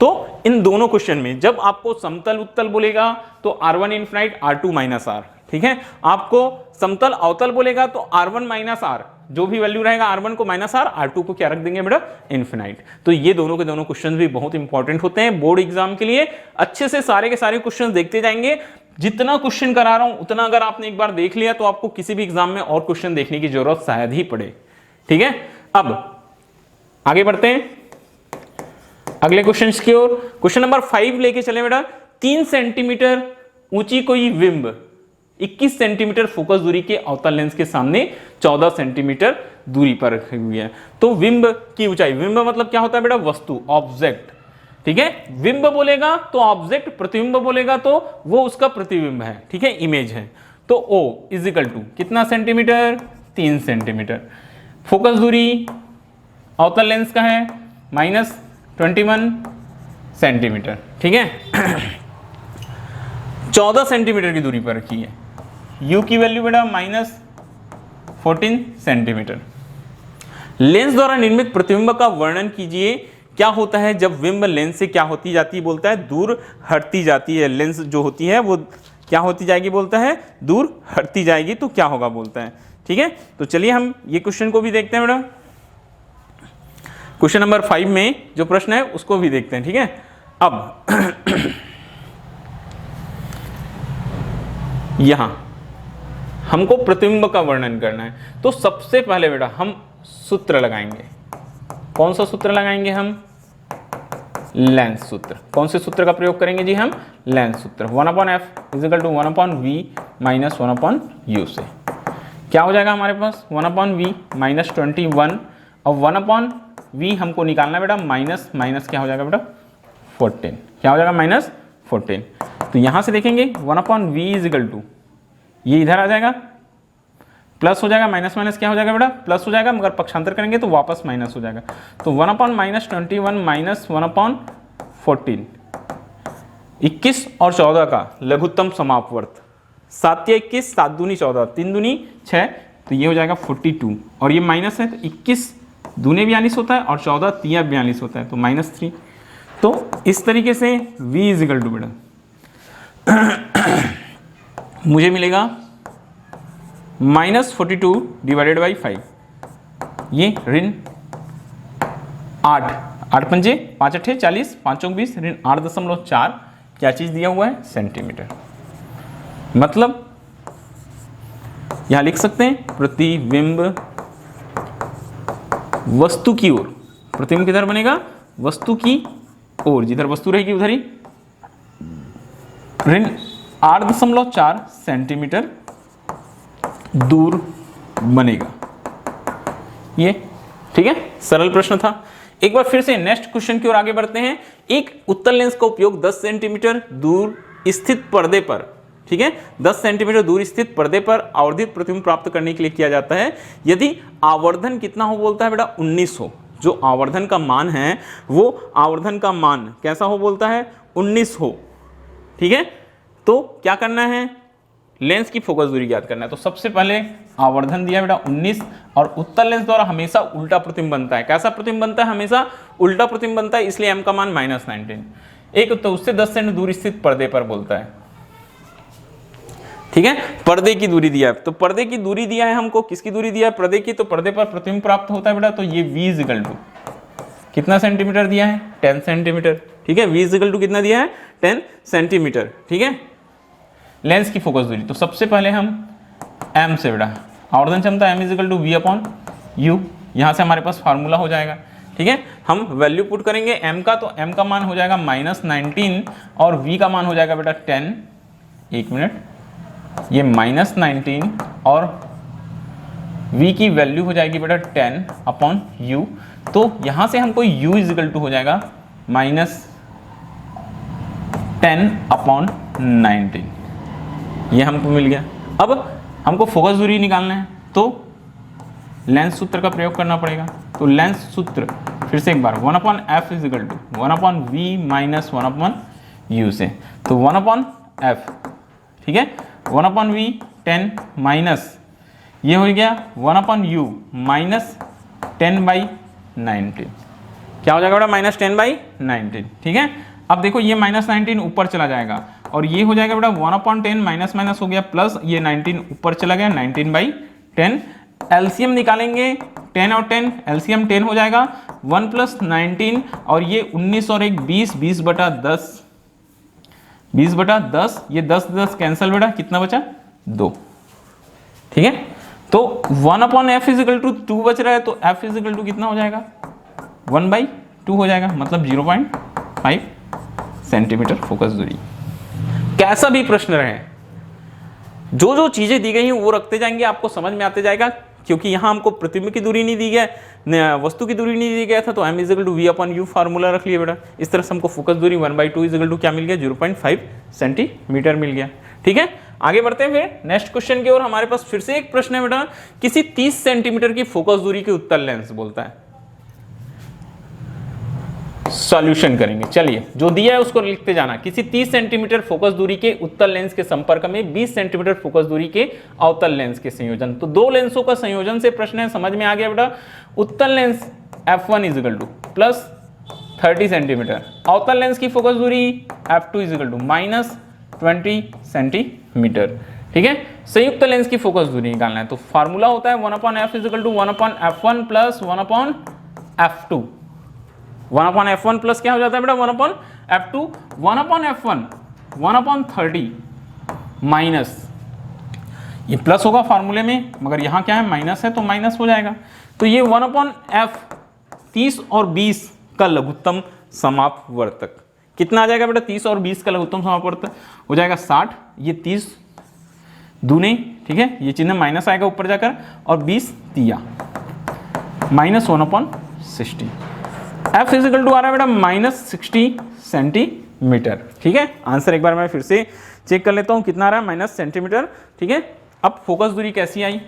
तो इन दोनों क्वेश्चन में जब आपको समतल उत्तल बोलेगा तो R1 इन्फिनाइट R2 -r, ठीक है। आपको समतल अवतल बोलेगा तो R1 - r जो भी वैल्यू रहेगा R1 को -r R2 को क्या रख देंगे बेटा इन्फिनाइट। तो ये दोनों के दोनों क्वेश्चन भी बहुत इंपॉर्टेंट होते हैं बोर्ड एग्जाम के लिए। अच्छे से सारे के सारे क्वेश्चन देखते जाएंगे, जितना क्वेश्चन करा रहा हूं उतना अगर आपने एक बार देख लिया तो आपको किसी भी एग्जाम में और क्वेश्चन देखने की जरूरत शायद ही पड़े, ठीक है। अब आगे बढ़ते हैं अगले क्वेश्चन की ओर। क्वेश्चन नंबर 5 लेके चले बेटा। 3 सेंटीमीटर ऊंची कोई बिंब 21 सेंटीमीटर फोकस दूरी के अवतल लेंस के सामने 14 सेंटीमीटर दूरी पर रखी हुई है। तो बिंब की ऊंचाई, बिंब मतलब क्या होता है बेटा वस्तु, ऑब्जेक्ट, ठीक है। बिंब बोलेगा तो ऑब्जेक्ट, प्रतिबिंब बोलेगा तो वो उसका प्रतिबिंब है, ठीक है, इमेज है। तो O = कितना सेंटीमीटर 3 सेंटीमीटर। फोकस दूरी अवतल लेंस का है -21 सेंटीमीटर, ठीक है। 14 सेंटीमीटर की दूरी पर रखी है। u की वैल्यू बेटा -14 सेंटीमीटर। लेंस द्वारा निर्मित प्रतिबिंब का वर्णन कीजिए। क्या होता है जब बिंब लेंस से क्या होती जाती है, बोलता है दूर हटती जाती है। लेंस जो होती है वो क्या होती जाएगी, बोलता है दूर हटती जाएगी, तो क्या होगा बोलता है, ठीक है। तो चलिए हम ये क्वेश्चन को भी देखते हैं बेटा। क्वेश्चन नंबर 5 में जो प्रश्न है उसको भी देखते हैं, ठीक है। अब यहां हमको प्रतिबिंब का वर्णन करना है, तो सबसे पहले बेटा हम सूत्र लगाएंगे। कौन सा सूत्र लगाएंगे हम? लेंस सूत्र। कौन से सूत्र का प्रयोग करेंगे जी हम? लेंस सूत्र। 1/f = 1/v - 1/u से क्या हो जाएगा हमारे पास? 1/v -21 और 1/v हमको निकालना है बेटा माइनस माइनस क्या हो जाएगा बेटा 14। क्या हो जाएगा? -14। तो यहां से देखेंगे 1/v ये इधर आ जाएगा, प्लस हो जाएगा, माइनस माइनस क्या हो जाएगा बेटा प्लस हो जाएगा, मगर पक्षांतर करेंगे तो वापस माइनस हो जाएगा। तो 1/-21 - 1/14 21 और 14 का लघुत्तम समापवर्त 7 या 21 7 दूनी 14 3 दूनी 6, तो ये हो जाएगा 42 और ये माइनस है तो 21 दूने 42 होता है और 14 तिया 42 होता है तो -3। तो इस तरीके से v = बेटा मुझे मिलेगा -42 / 5, ये ऋण 8 8 पंजे 5 अट्ठे 40 5 चौक 20 ऋण 8.4 क्या चीज दिया हुआ है? सेंटीमीटर। मतलब यहां लिख सकते हैं प्रतिबिंब वस्तु की ओर, प्रतिबिंब किधर बनेगा? वस्तु की ओर, जिधर वस्तु रहेगी उधर ही ऋण 8.4 सेंटीमीटर दूर बनेगा। ये ठीक है, सरल प्रश्न था। एक बार फिर से नेक्स्ट क्वेश्चन की ओर आगे बढ़ते हैं। एक उत्तल लेंस का उपयोग 10 सेंटीमीटर दूर स्थित पर्दे पर, ठीक है, 10 सेंटीमीटर दूर स्थित पर्दे पर आवर्धित प्रतिबिंब प्राप्त करने के लिए किया जाता है। यदि आवर्धन कितना हो बोलता है बेटा 19 हो, जो आवर्धन का मान है वो आवर्धन का मान कैसा हो बोलता है 19 हो, ठीक है। तो क्या करना है? लेंस की फोकस दूरी ज्ञात करना है। तो सबसे पहले आवर्धन दिया बेटा 19 और उत्तल लेंस द्वारा हमेशा उल्टा प्रतिबिंब बनता है। कैसा प्रतिबिंब बनता है? हमेशा उल्टा प्रतिबिंब बनता है, इसलिए m का मान -19। एक तो उससे 10 सेंट दूर स्थित पर्दे पर बोलता है, ठीक है, पर्दे की दूरी दिया है। तो पर्दे की दूरी दिया है हमको, किसकी दूरी दिया है? पर्दे की। तो पर्दे पर प्रतिबिंब प्राप्त होता है बेटा, तो ये v = कितना सेंटीमीटर दिया है? 10 सेंटीमीटर, ठीक है। v = कितना दिया है? 10 सेंटीमीटर, ठीक है। लेंस की फोकस दूरी, तो सबसे पहले हम m से बेटा आवर्धन क्षमता m = v/u, यहाँ से हमारे पास फार्मूला हो जाएगा, ठीक है। हम वैल्यू पुट करेंगे m का, तो m का मान हो जाएगा -19 और v का मान हो जाएगा बेटा 10। एक मिनट, ये -19 और v की वैल्यू हो जाएगी बेटा 10/u। तो यहाँ से हमको u = हो जाएगा -10/19, ये हमको मिल गया। अब हमको फोकस दूरी निकालना है तो लेंस सूत्र का प्रयोग करना पड़ेगा। तो लेंस सूत्र फिर से एक बार 1/f = 1/v - 1/u से, तो 1/f, ठीक है, 1/v 10 माइनस ये हो गया 1/u -10/19। क्या हो जाएगा बेटा? -10/19, ठीक है। अब देखो ये -19 ऊपर चला जाएगा और ये हो जाएगा बेटा 1/10 माइनस माइनस हो गया प्लस ये 19 ऊपर चला गया 19/10। एलसीएम निकालेंगे 10 और 10, एलसीएम 10 हो जाएगा 1 + 19 और ये 19 और 1 20, 20/10, 20/10, ये 10 कैंसिल बेटा, कितना बचा? 2, ठीक है। तो 1/f = 2 बच रहा है, तो f = कितना हो जाएगा? 1/2 हो जाएगा, मतलब 0.5 सेंटीमीटर फोकस दूरी। कैसा भी प्रश्न रहे, जो जो चीजें दी गई हैं वो रखते जाएंगे, आपको समझ में आते जाएगा, क्योंकि यहाँ हमको प्रतिबिंब की दूरी नहीं दी गया, वस्तु की दूरी नहीं दी गया था, तो m = v/u फार्मूला रख लिया बेटा। इस तरह से हमको फोकस दूरी 1/2 = क्या मिल गया? 0.5 सेंटीमीटर मिल गया, ठीक है। आगे बढ़ते हैं फिर नेक्स्ट क्वेश्चन की ओर। हमारे पास फिर से एक प्रश्न है बेटा, किसी 30 सेंटीमीटर की फोकस दूरी के उत्तल लेंस बोलता है, सॉल्यूशन करेंगे। चलिए, जो दिया है उसको लिखते जाना। किसी 30 सेंटीमीटर फोकस दूरी के उत्तल लेंस के संपर्क में 20 सेंटीमीटर फोकस दूरी के अवतल लेंस के संयोजन। तो दो लेंसों का संयोजन से प्रश्न है, समझ में आ गया बेटा। उत्तल lens f1 is equal to plus 30 centimetre, अवतल लेंस की फोकस दूरी f2 is equal to minus 20 centimetre. ठीक है, संयुक्त लेंस की फोकस दूरी निकालना है तो फार्मूला होता है 1/f equal to 1/f1 plus 1/f2। 1/f1 plus क्या हो जाता है बेटा 1/f2, 1/f1 1/30 माइनस, ये प्लस होगा फार्मूले में मगर यहाँ क्या है माइनस है तो माइनस हो जाएगा। तो ये 1/f 30 और 20 का लघुत्तम समापवर्तक कितना आ जाएगा बेटा, 30 और 20 का लघुत्तम समापवर्तक हो जाएगा 60। ये 30 दूने, ठीक है, ये चिन्ह माइनस आएगा ऊपर जाकर, और 20 तिया माइनस 1/60। F इजिकल टू आ रहा है बेटा माइनस 60 सेंटीमीटर। ठीक है, आंसर एक बार मैं फिर से चेक कर लेता हूं कितना आ रहा है, माइनस सेंटीमीटर। ठीक है, अब फोकस दूरी कैसी आई,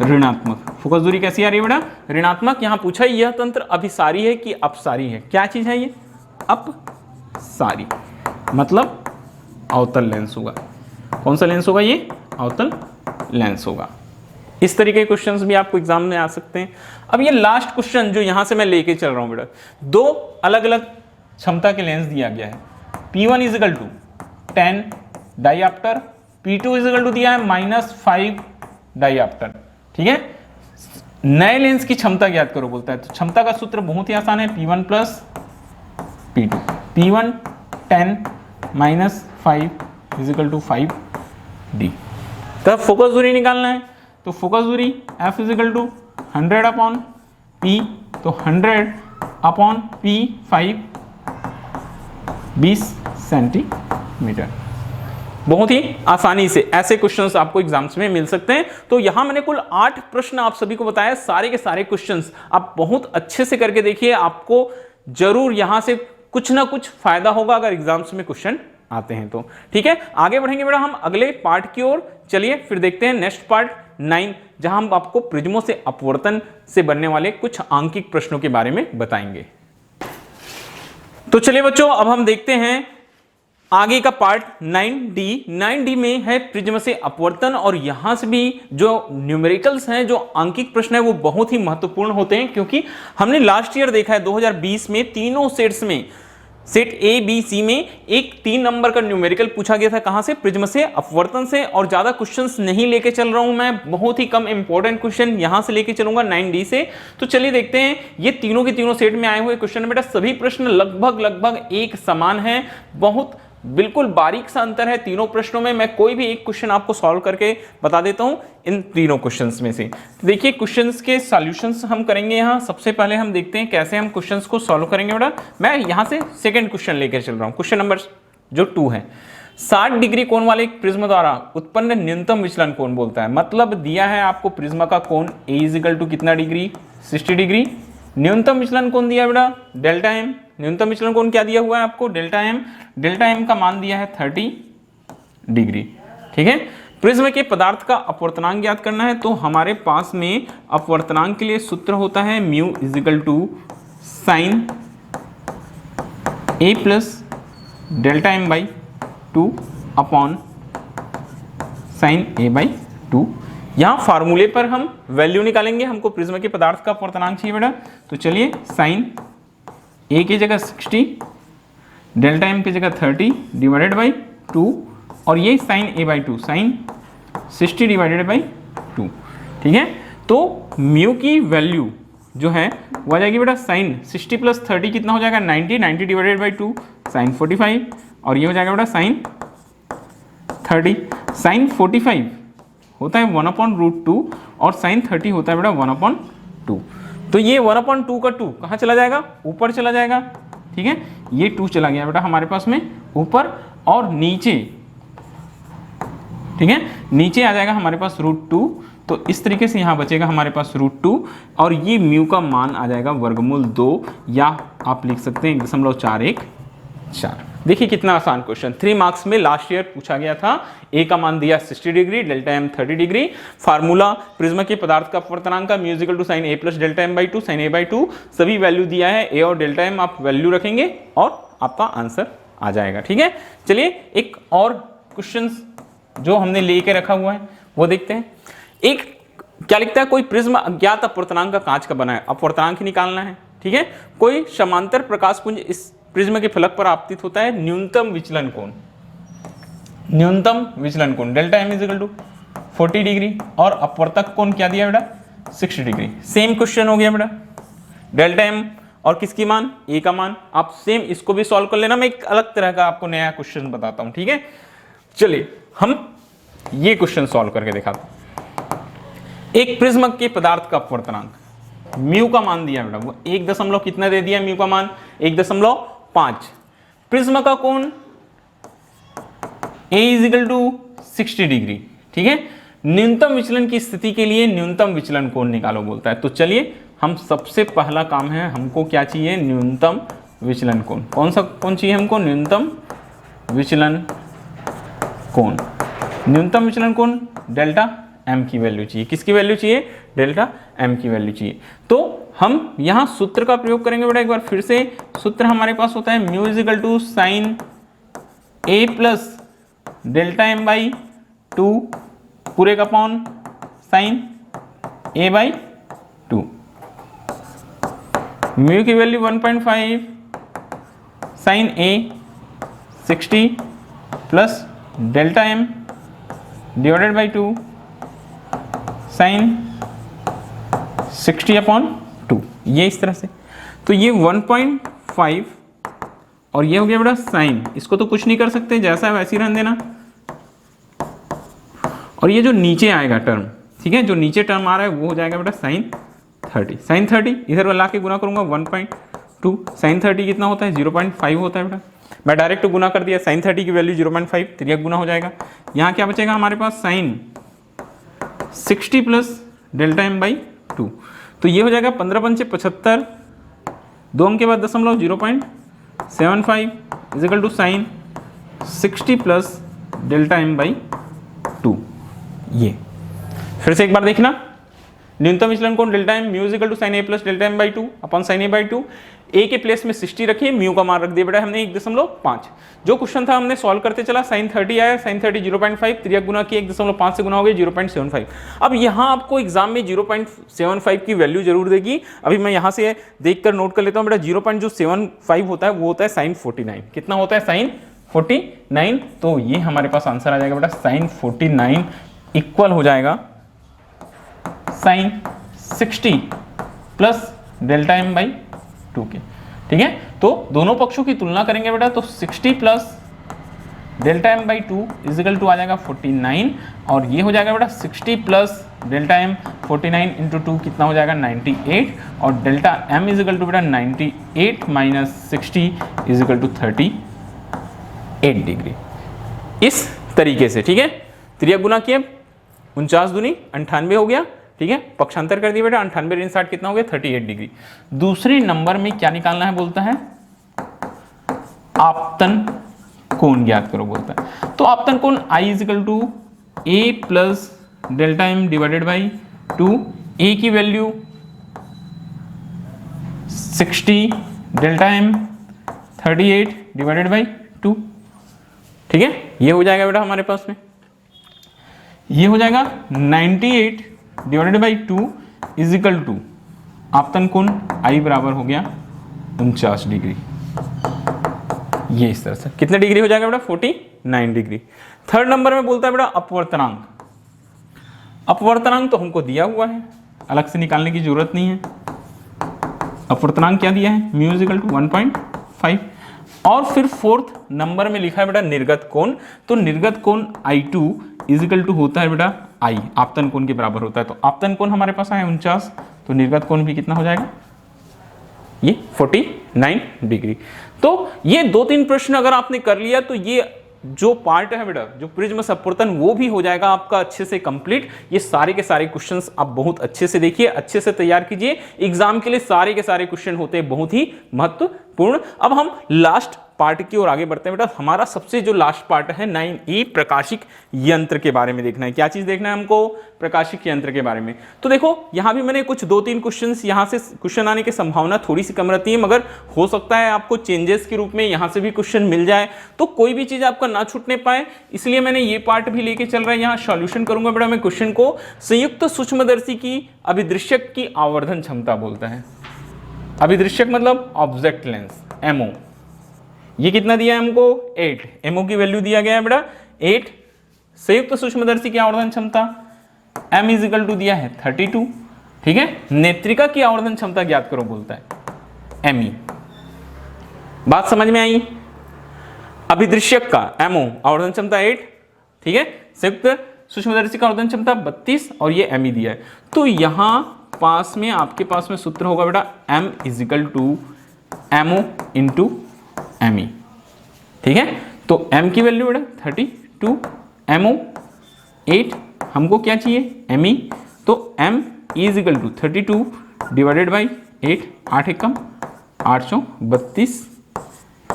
ऋणात्मक। फोकस दूरी कैसी आ रही है बेटा, ऋणात्मक। यहां पूछा यह तंत्र अभिसारी है कि अपसारी है, क्या चीज है ये, अपसारी, मतलब अवतल लेंस होगा। कौन सा लेंस होगा ये, अवतल लेंस होगा। इस तरीके के क्वेश्चंस भी आपको एग्जाम में आ सकते हैं। अब ये लास्ट क्वेश्चन जो यहां से मैं लेके चल रहा हूं बेटा, दो अलग अलग क्षमता के लेंस दिया गया है, P1 is equal to 10 dioptre, P2 is equal to दिया है -5 डाइऑप्टर। ठीक है, नए लेंस की क्षमता ज्ञात करो बोलता है, तो क्षमता का सूत्र बहुत ही आसान है, P1 plus P2। P1 10 -5 is equal to 5D। तब फोकस दूरी निकालना है, तो फोकस दूरी F इजिकल टू 100/P, तो 100/P5 20 सेंटीमीटर। बहुत ही आसानी से ऐसे क्वेश्चंस आपको एग्जाम्स में मिल सकते हैं। तो यहां मैंने कुल 8 प्रश्न आप सभी को बताया, सारे के सारे क्वेश्चंस आप बहुत अच्छे से करके देखिए, आपको जरूर यहां से कुछ ना कुछ फायदा होगा अगर एग्जाम्स में क्वेश्चन आते हैं तो। ठीक है, आगे बढ़ेंगे बेटा हम अगले पार्ट की ओर। चलिए फिर देखते हैं नेक्स्ट पार्ट 9, जहां हम आपको प्रिज्मों से अपवर्तन से बनने वाले कुछ आंकिक प्रश्नों के बारे में बताएंगे। तो चलिए बच्चों, अब हम देखते हैं आगे का पार्ट 9D। 9D में है प्रिज्म से अपवर्तन, और यहां से भी जो न्यूमेरिकल्स हैं, जो आंकिक प्रश्न है, वो बहुत ही महत्वपूर्ण होते हैं, क्योंकि हमने लास्ट ईयर देखा है 2020 में तीनों सेट्स में, सेट ए बी सी में एक 3 नंबर का न्यूमेरिकल पूछा गया था, कहां से, प्रिज्म से अपवर्तन से। और ज्यादा क्वेश्चंस नहीं लेके चल रहा हूं मैं, बहुत ही कम इंपॉर्टेंट क्वेश्चन यहां से लेके चलूंगा 9D से। तो चलिए देखते हैं, ये तीनों के तीनों सेट में आए हुए क्वेश्चन बेटा, सभी प्रश्न लगभग एक समान है, बहुत बिल्कुल बारीक सा अंतर है तीनों प्रश्नों में। मैं कोई भी एक क्वेश्चन आपको सॉल्व करके बता देता हूं इन तीनों क्वेश्चंस में से। तो देखिए क्वेश्चंस के सॉल्यूशंस हम करेंगे यहां। सबसे पहले हम देखते हैं कैसे हम क्वेश्चंस को सॉल्व करेंगे बेटा। मैं यहां से सेकंड क्वेश्चन लेकर चल रहा हूं, क्वेश्चन नंबर जो 2 है। 60 डिग्री कोण वाले एक प्रिज्म द्वारा उत्पन्न न्यूनतम विचलन कोण बोलता है, मतलब दिया है आपको प्रिज्म का कोण ए इजिकल टू कितना डिग्री, 60 डिग्री। न्यूनतम विचलन कोण दिया बेटा डेल्टा एम। न्यूनतम विचलन कोण क्या दिया हुआ है आपको, डेल्टा एम। डेल्टा एम का मान दिया है 30 डिग्री। ठीक है, प्रिज्म के पदार्थ का अपवर्तनांक ज्ञात करना है, तो हमारे पास में अपवर्तनांक के लिए सूत्र होता है mu is equal to sine A plus delta M by 2 upon sine A by 2। यहाँ फार्मूले पर हम वैल्यू निकालेंगे, हमको प्रिज्म के पदार्थ का अपवर्तनांक चाहिए बेटा। तो चलिए साइन ए की जगह 60, डेल्टा एम की जगह 30 डिवाइडेड बाई 2, और ये sine A by 2, sine 60 divided by 2। ठीक है, तो म्यू की वैल्यू जो है वो आ जाएगी बेटा साइन 60 प्लस 30 कितना हो जाएगा 90, 90 डिवाइडेड बाई 2 साइन 45, और ये हो जाएगा बेटा साइन 30। साइन 45 होता है 1/√2 और साइन 30 होता है बेटा 1/2। तो ये 1/2 का 2 कहाँ चला जाएगा, ऊपर चला जाएगा। ठीक है, ये 2 चला गया बेटा हमारे पास में ऊपर, और नीचे, ठीक है, नीचे आ जाएगा हमारे पास √2। तो इस तरीके से यहाँ बचेगा हमारे पास √2, और ये म्यू का मान आ जाएगा वर्गमूल 2, या आप लिख सकते हैं 1.414। देखिए कितना आसान क्वेश्चन, 3 मार्क्स में लास्ट ईयर पूछा गया था। ए का मान दिया 60 degree, delta M 30 degree. Formula prism के पदार्थ का अपवर्तनांक का mu equal to sine A plus delta M by two, sine A by two, सभी वैल्यू दिया है। ए और डेल्टा एम आप वैल्यू रखेंगे और आपका आंसर आ जाएगा। ठीक है, चलिए एक और क्वेश्चन जो हमने लेके रखा हुआ है वो देखते हैं। एक क्या लिखता है, कोई प्रिज्म अज्ञात अपवर्तनांक का कांच का बना है, अपवर्तनांक ही निकालना है। ठीक है, कोई समांतर प्रकाश पुंज इस प्रिज्म के फलक पर आपतित होता है, न्यूनतम विचलन कोण, न्यूनतम विचलन कोण delta M is equal to 40 degree और अपवर्तक कोण क्या दिया बेटा 60 डिग्री। सेम क्वेश्चन हो गया बेटा, डेल्टा एम और किसकी मान, ए का मान। आप सेम इसको भी सॉल्व कर लेना, मैं एक अलग तरह का आपको नया क्वेश्चन बताता हूं। ठीक है, चलिए हम ये क्वेश्चन सॉल्व करके दिखाते हैं। एक प्रिज्म के पदार्थ का अपवर्तनांक म्यू का मान दिया बेटा, वो 1 दशमलव कितना दे दिया म्यू का मान 1.5। प्रिज्म का कोण ए इज इक्वल टू 60 डिग्री। ठीक है, न्यूनतम विचलन की स्थिति के लिए न्यूनतम विचलन कोण निकालो बोलता है। तो चलिए हम सबसे पहला काम है, हमको क्या चाहिए, न्यूनतम विचलन कोण। कौन सा कोण चाहिए हमको, न्यूनतम विचलन कोण। न्यूनतम विचलन कोण डेल्टा एम की वैल्यू चाहिए, किसकी वैल्यू चाहिए, डेल्टा एम की वैल्यू चाहिए। तो हम यहां सूत्र का प्रयोग करेंगे बेटा, एक बार फिर से सूत्र हमारे पास होता है mu is equal to sine A plus delta M by two पूरे का upon sine A by two. Mu की value 1.5, sine A 60 plus delta M divided by 2 sine 60 upon 2, ये इस तरह से। तो ये 1.5 और ये हो गया बेटा साइन, इसको तो कुछ नहीं कर सकते, जैसा है वैसे ही रहने देना। और ये जो नीचे आएगा टर्म, ठीक है, जो नीचे टर्म आ रहा है वो हो जाएगा बेटा साइन 30। साइन 30 इधर ला के गुना करूंगा 1.2, साइन 30 कितना होता है 0.5 होता है बेटा। मैं डायरेक्ट गुना कर दिया, साइन 30 की वैल्यू 0.5, तिर्यक गुना हो जाएगा। यहाँ क्या बचेगा हमारे पास, sine 60 plus delta M by 2। तो ये हो जाएगा 15 पंचे 75, 2 अंक के बाद दशमलव 0.75 is equal to sine 60 plus delta M by 2। ये फिर से एक बार देखना, न्यूनतम विचलन कोण delta M mu is equal to sine A plus delta M by 2 upon sine A by 2। A के प्लेस में 60 रखिए, म्यू का मान रख दिया बेटा हमने 1.5। जो क्वेश्चन था हमने सॉल्व करते चला, साइन 30 आया, साइन 30 0.5, त्रियक गुना किया 1.5 से गुना हो गया 0.75। अब यहाँ आपको एग्जाम में 0.75 की वैल्यू जरूर देगी। अभी मैं यहाँ से देखकर नोट कर लेता हूँ बेटा, 0.75 होता है वो होता है साइन 49। कितना होता है, साइन 49। तो ये हमारे पास आंसर आ जाएगा बेटा साइन 49 इक्वल हो जाएगा sine 60 plus delta M by 2 के। ठीक है, तो दोनों पक्षों की तुलना करेंगे बेटा, तो 60 plus delta M by 2 equal to आ जाएगा 49 और ये हो जाएगा बेटा 60 प्लस डेल्टा एम 49 इंटू 2 कितना हो जाएगा 98 और डेल्टा एम इजिकल टू बेटा 98 माइनस 60 इजिकल टू 38 डिग्री। इस तरीके से, ठीक है, त्रियक गुना किए 49 दूनी 98 हो गया। ठीक है, पक्षांतर कर दिया बेटा, 98 × 60 कितना हो गया 38 डिग्री। दूसरे नंबर में क्या निकालना है बोलता है, आपतन कोण ज्ञात करो बोलता है। तो आपतन कोण I is equal to A plus delta M divided by 2। A की value 60, delta M 38 divided by 2। ठीक है, ये हो जाएगा बेटा हमारे पास में, ये हो जाएगा 98 डिवाइडेड बाई 2 इजिकल टू आपतन कोण I बराबर हो गया 49 डिग्री। ये इस तरह से कितने डिग्री हो जाएगा बेटा 49 डिग्री। थर्ड नंबर में बोलता है बेटा अपवर्तनांक। अपवर्तनांक तो हमको दिया हुआ है, अलग से निकालने की जरूरत नहीं है। अपवर्तनांक क्या दिया है, म्यू इजिकल टू 1.5 और फिर फोर्थ नंबर में लिखा है बेटा निर्गत कोण। तो निर्गत कोण I2 इजिकल टू होता है बेटा I, आपतन कोण के बराबर होता है। तो आपतन कोण हमारे पास आया 49, तो निर्गत कोण भी कितना हो जाएगा, ये 49 डिग्री। तो ये 2-3 प्रश्न अगर आपने कर लिया तो ये जो पार्ट है बेटा, जो प्रिज्म अपवर्तन, वो भी हो जाएगा आपका अच्छे से कंप्लीट। ये सारे के सारे क्वेश्चंस आप बहुत अच्छे से देखिए, अच्छे से तैयार कीजिए। एग्जाम के लिए सारे के सारे क्वेश्चन होते हैं बहुत ही महत्वपूर्ण। अब हम लास्ट पार्ट की ओर आगे बढ़ते हैं बेटा। हमारा सबसे जो लास्ट पार्ट है 9E प्रकाशिक यंत्र के बारे में देखना है। क्या चीज देखना है हमको? प्रकाशिक यंत्र के बारे में। तो देखो यहाँ भी मैंने कुछ 2-3 क्वेश्चंस, यहाँ से क्वेश्चन आने की संभावना थोड़ी सी कम रहती है, मगर हो सकता है आपको चेंजेस के रूप में यहाँ से भी क्वेश्चन मिल जाए, तो कोई भी चीज आपका ना छूटने पाए, इसलिए मैंने ये पार्ट भी लेके चल रहा है। यहाँ सॉल्यूशन करूंगा बेटा मैं क्वेश्चन को। संयुक्त सूक्ष्मदर्शी की अभिदृश्यक की आवर्धन क्षमता बोलता है। अभिदृश्यक मतलब ऑब्जेक्ट लेंस, एमओ। ये कितना दिया है हमको? 8। एमओ की वैल्यू दिया गया है बेटा 8। संयुक्त सूक्ष्मदर्शी की आवर्धन क्षमता एम इज इक्वल टू दिया है 32। ठीक है, नेत्रिका की आवर्धन क्षमता ज्ञात करो बोलता है, एमई। बात समझ में आई? अभिदृश्यक का एमओ आवर्धन क्षमता 8, ठीक है, संयुक्त सूक्ष्मदर्शी का आवर्धन क्षमता 32 और ये एमई दिया है। तो यहां पास में आपके पास में सूत्र होगा बेटा M is equal to MO into ME. ठीक है, तो एम की वैल्यू बेटा 32, एमओ 8, हमको क्या चाहिए? एमई। तो M is equal to 32 divided by 8, 8 एकम 832,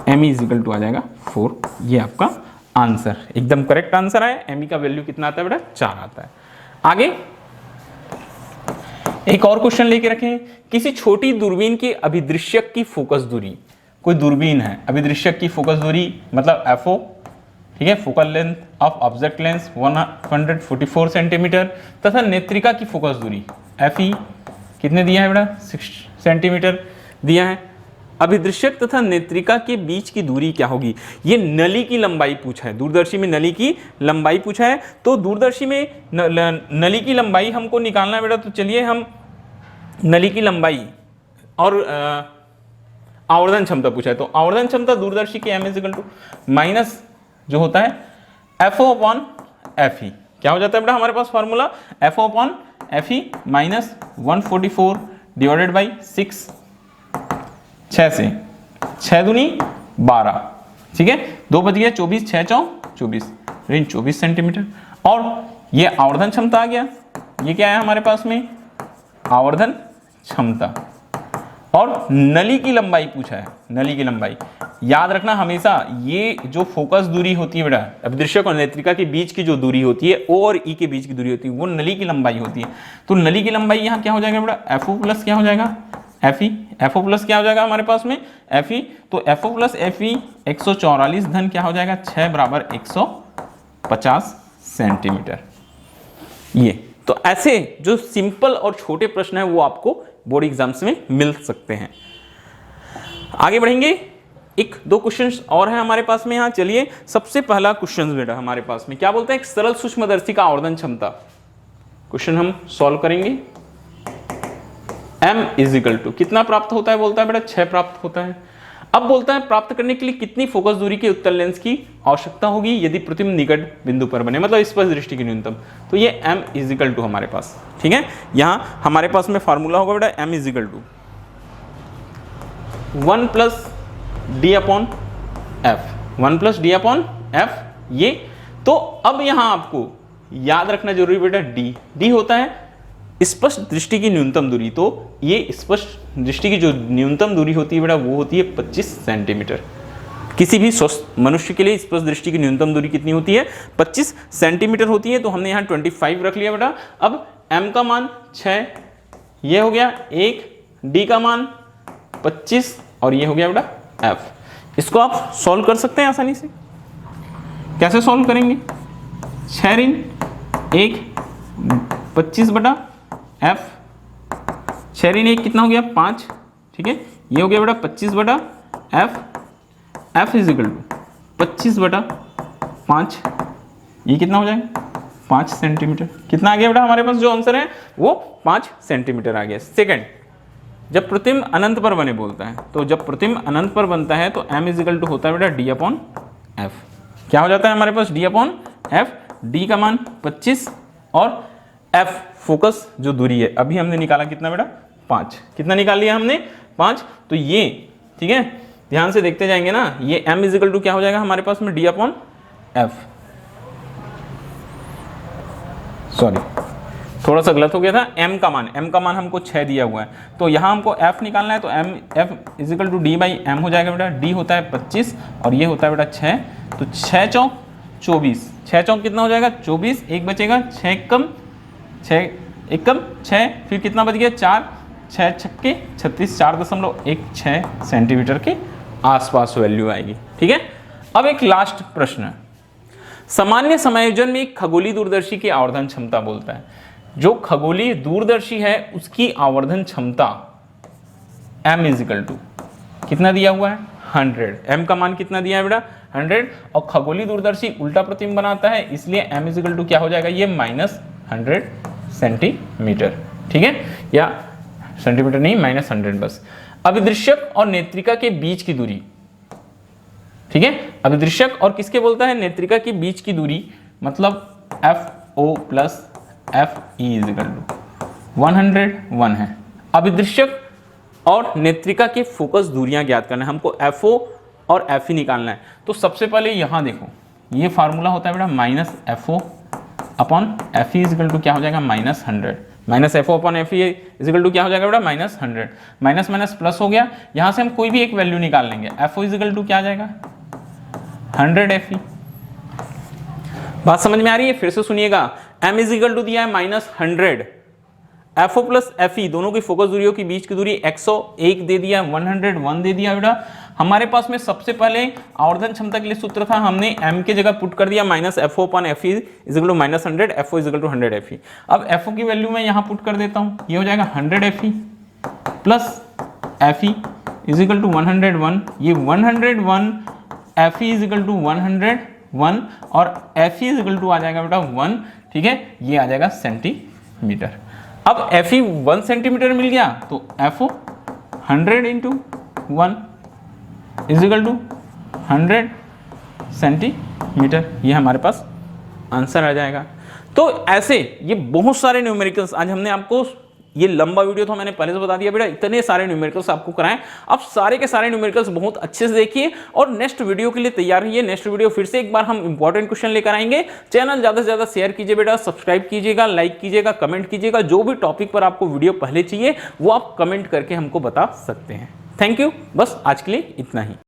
एमई इज इक्वल टू आ जाएगा 4। ये आपका आंसर, एकदम करेक्ट आंसर है। एमई का वैल्यू कितना आता है बेटा? 4 आता है। आगे एक और क्वेश्चन लेके रखें। किसी छोटी दूरबीन की अभिदृश्यक की फोकस दूरी, कोई दूरबीन है, अभिदृश्यक की फोकस दूरी मतलब एफओ, ठीक है, focal length of object lens 144 centimetre, तथा नेत्रिका की फोकस दूरी एफई कितने दिया है बेटा? 6 सेंटीमीटर दिया है। अभिदृश्यक तथा नेत्रिका के बीच की दूरी क्या होगी? ये नली की लंबाई पूछा है, दूरदर्शी में नली की लंबाई पूछा है। तो दूरदर्शी में नली की लंबाई हमको निकालना है बेटा। तो चलिए हम नली की लंबाई और आवर्धन क्षमता पूछा है, तो आवर्धन क्षमता दूरदर्शी की M is equal to minus जो होता है एफओ अपॉन एफई। क्या हो जाता है बेटा हमारे पास formula? FO upon FE minus 144 divided by 6, 6 से 6 दूनी 12, ठीक है, 2 बज गया 24, 6 चौ 24, रेंज 24 सेंटीमीटर। और ये आवर्धन क्षमता आ गया। ये क्या है हमारे पास में? आवर्धन क्षमता। और नली की लंबाई पूछा है, नली की लंबाई याद रखना हमेशा, ये जो फोकस दूरी होती है बेटा, अभिदृश्यक और नेत्रिका के बीच की जो दूरी होती है, ओ और ई के बीच की दूरी होती है, वो नली की लंबाई होती है। तो नली की लंबाई यहाँ क्या हो जाएगा बेटा? एफओ प्लस क्या हो जाएगा? एफई। एफओ प्लस क्या हो जाएगा हमारे पास में? एफई। तो एफओ प्लस एफई 144 धन क्या हो जाएगा? 6 बराबर 150 सेंटीमीटर। ये तो ऐसे जो सिंपल और छोटे प्रश्न है वो आपको बोर्ड एग्जाम्स में मिल सकते हैं। आगे बढ़ेंगे, 1-2 क्वेश्चंस और हैं हमारे पास में। यहाँ चलिए सबसे पहला क्वेश्चन बेटा हमारे पास में क्या बोलते हैं? एक सरल सूक्ष्मदर्शी का आवर्धन क्षमता क्वेश्चन हम सॉल्व करेंगे। m इज इक्वल टू कितना प्राप्त होता है? बोलता है बेटा 6 प्राप्त होता है। अब बोलता है प्राप्त करने के लिए कितनी फोकस दूरी के उत्तल लेंस की आवश्यकता होगी यदि प्रतिबिंब निकट बिंदु पर बने, मतलब स्पष्ट दृष्टि की न्यूनतम। तो ये m इज इक्वल टू हमारे पास, ठीक है, यहाँ हमारे पास में फॉर्मूला होगा बेटा m is equal to 1 plus D upon F, 1 plus D upon F. ये तो अब यहाँ आपको याद रखना जरूरी बेटा डी होता है स्पष्ट दृष्टि की न्यूनतम दूरी। तो ये स्पष्ट दृष्टि की जो न्यूनतम दूरी होती है बेटा वो होती है 25 सेंटीमीटर। किसी भी स्वस्थ मनुष्य के लिए स्पष्ट दृष्टि की न्यूनतम दूरी कितनी होती है? 25 सेंटीमीटर होती है। तो हमने यहाँ 25 रख लिया बेटा। अब m का मान 6, ये हो गया 1, d का मान 25 और ये हो गया बेटा f। इसको आप सॉल्व कर सकते हैं आसानी से। कैसे सॉल्व करेंगे? 6 ऋण 1 25 बटा f, 6 ऋण 1 कितना हो गया? 5, ठीक है, ये हो गया बेटा 25 बटा f इज इक्वल टू 25 बटा 5, ये कितना हो जाएगा? 5 सेंटीमीटर। कितना आ गया बेटा हमारे पास जो आंसर है वो 5 सेंटीमीटर आ गया। सेकंड, जब प्रतिबिंब अनंत पर बने बोलता है, तो जब प्रतिबिंब अनंत पर बनता है तो m इज इक्वल टू होता है बेटा d अपॉन f। क्या हो जाता है हमारे पास? d अपॉन f, d का मान 25 और f फोकस जो दूरी है अभी हमने निकाला कितना बेटा? 5। कितना निकाल लिया हमने? 5। तो ये ठीक है, ध्यान से देखते जाएंगे ना, ये m इज इक्वल टू क्या हो जाएगा हमारे पास में? d अपॉन f, सॉरी थोड़ा सा गलत हो गया था, m का मान हमको 6 दिया हुआ है, तो यहाँ हमको f निकालना है, तो f is equal to D by M हो जाएगा बेटा। d होता है 25 और ये होता है बेटा 6, तो 6 चौक 24, 6 चौक कितना हो जाएगा 24, एक बचेगा 6 कम 6, फिर कितना बच गया 4, 6 छक्के 36, 4.16 सेंटीमीटर के आसपास वैल्यू आएगी। ठीक है, अब एक लास्ट प्रश्न है, सामान्य समायोजन में एक खगोलीय दूरदर्शी की आवर्धन क्षमता बोलता है। जो खगोलीय दूरदर्शी है उसकी आवर्धन क्षमता m इज इक्वल टू कितना दिया हुआ है 100, m का मान कितना दिया है बेटा 100, और खगोलीय दूरदर्शी उल्टा प्रतिबिंब बनाता है, इसलिए m इज इक्वल टू क्या हो जाएगा ये -100 सेंटीमीटर। ठीक है, या सेंटीमीटर नहीं -100 बस। अभिदृश्यक और नेत्रिका के बीच की दूरी, ठीक है, अभिदृश्यक और किसके बोलता है नेत्रिका के बीच की दूरी, मतलब FO plus FE is equal to 101 है। अभिदृश्यक और नेत्रिका के फोकस दूरियां ज्ञात करना है हमको, FO और FE निकालना है। तो सबसे पहले यहां देखो, ये फार्मूला होता है बेटा -FO upon FE is equal to क्या हो जाएगा -100, -FO upon FE is equal to क्या हो जाएगा बेटा -100, माइनस माइनस प्लस हो गया, यहां से हम कोई भी एक वैल्यू निकाल लेंगे, FO इज इक्वल टू क्या आ जाएगा 100 FE। बात समझ में आ रही है, फिर से सुनिएगा, m इज इक्वल टू दिया है -100, FO प्लस FE दोनों की फोकस दूरियों के बीच की दूरी 101 दे दिया, 101 दे दिया बेटा। हमारे पास में सबसे पहले आवर्धन क्षमता के लिए सूत्र था, हमने m के जगह पुट कर दिया -FO upon FE is equal to -100, FO is equal to 100 FE। अब FO की वैल्यू मैं यहाँ पुट कर देता हूँ, ये हो जाएगा 100 FE plus FE is equal to 101, ये 101 FE इज इक्वल टू 101 और FE इज इक्वल टू आ जाएगा बेटा 1, ठीक है, ये आ जाएगा सेंटीमीटर। अब FE 1 सेंटीमीटर मिल गया, तो FO 100 into 1 is equal to 100 centimetre, ये हमारे पास आंसर आ जाएगा। तो ऐसे ये बहुत सारे न्यूमेरिकल्स आज हमने आपको, ये लंबा वीडियो था मैंने पहले से बता दिया बेटा, इतने सारे न्यूमेरिकल्स आपको कराएं, आप सारे के सारे न्यूमेरिकल्स बहुत अच्छे से देखिए और नेक्स्ट वीडियो के लिए तैयार रहिए। नेक्स्ट वीडियो फिर से एक बार हम इंपॉर्टेंट क्वेश्चन लेकर आएंगे। चैनल ज्यादा से ज्यादा शेयर कीजिए बेटा, सब्सक्राइब कीजिएगा, लाइक कीजिएगा, कमेंट कीजिएगा, जो भी टॉपिक पर आपको वीडियो पहले चाहिए वो आप कमेंट करके हमको बता सकते हैं। थैंक यू, बस आज के लिए इतना ही।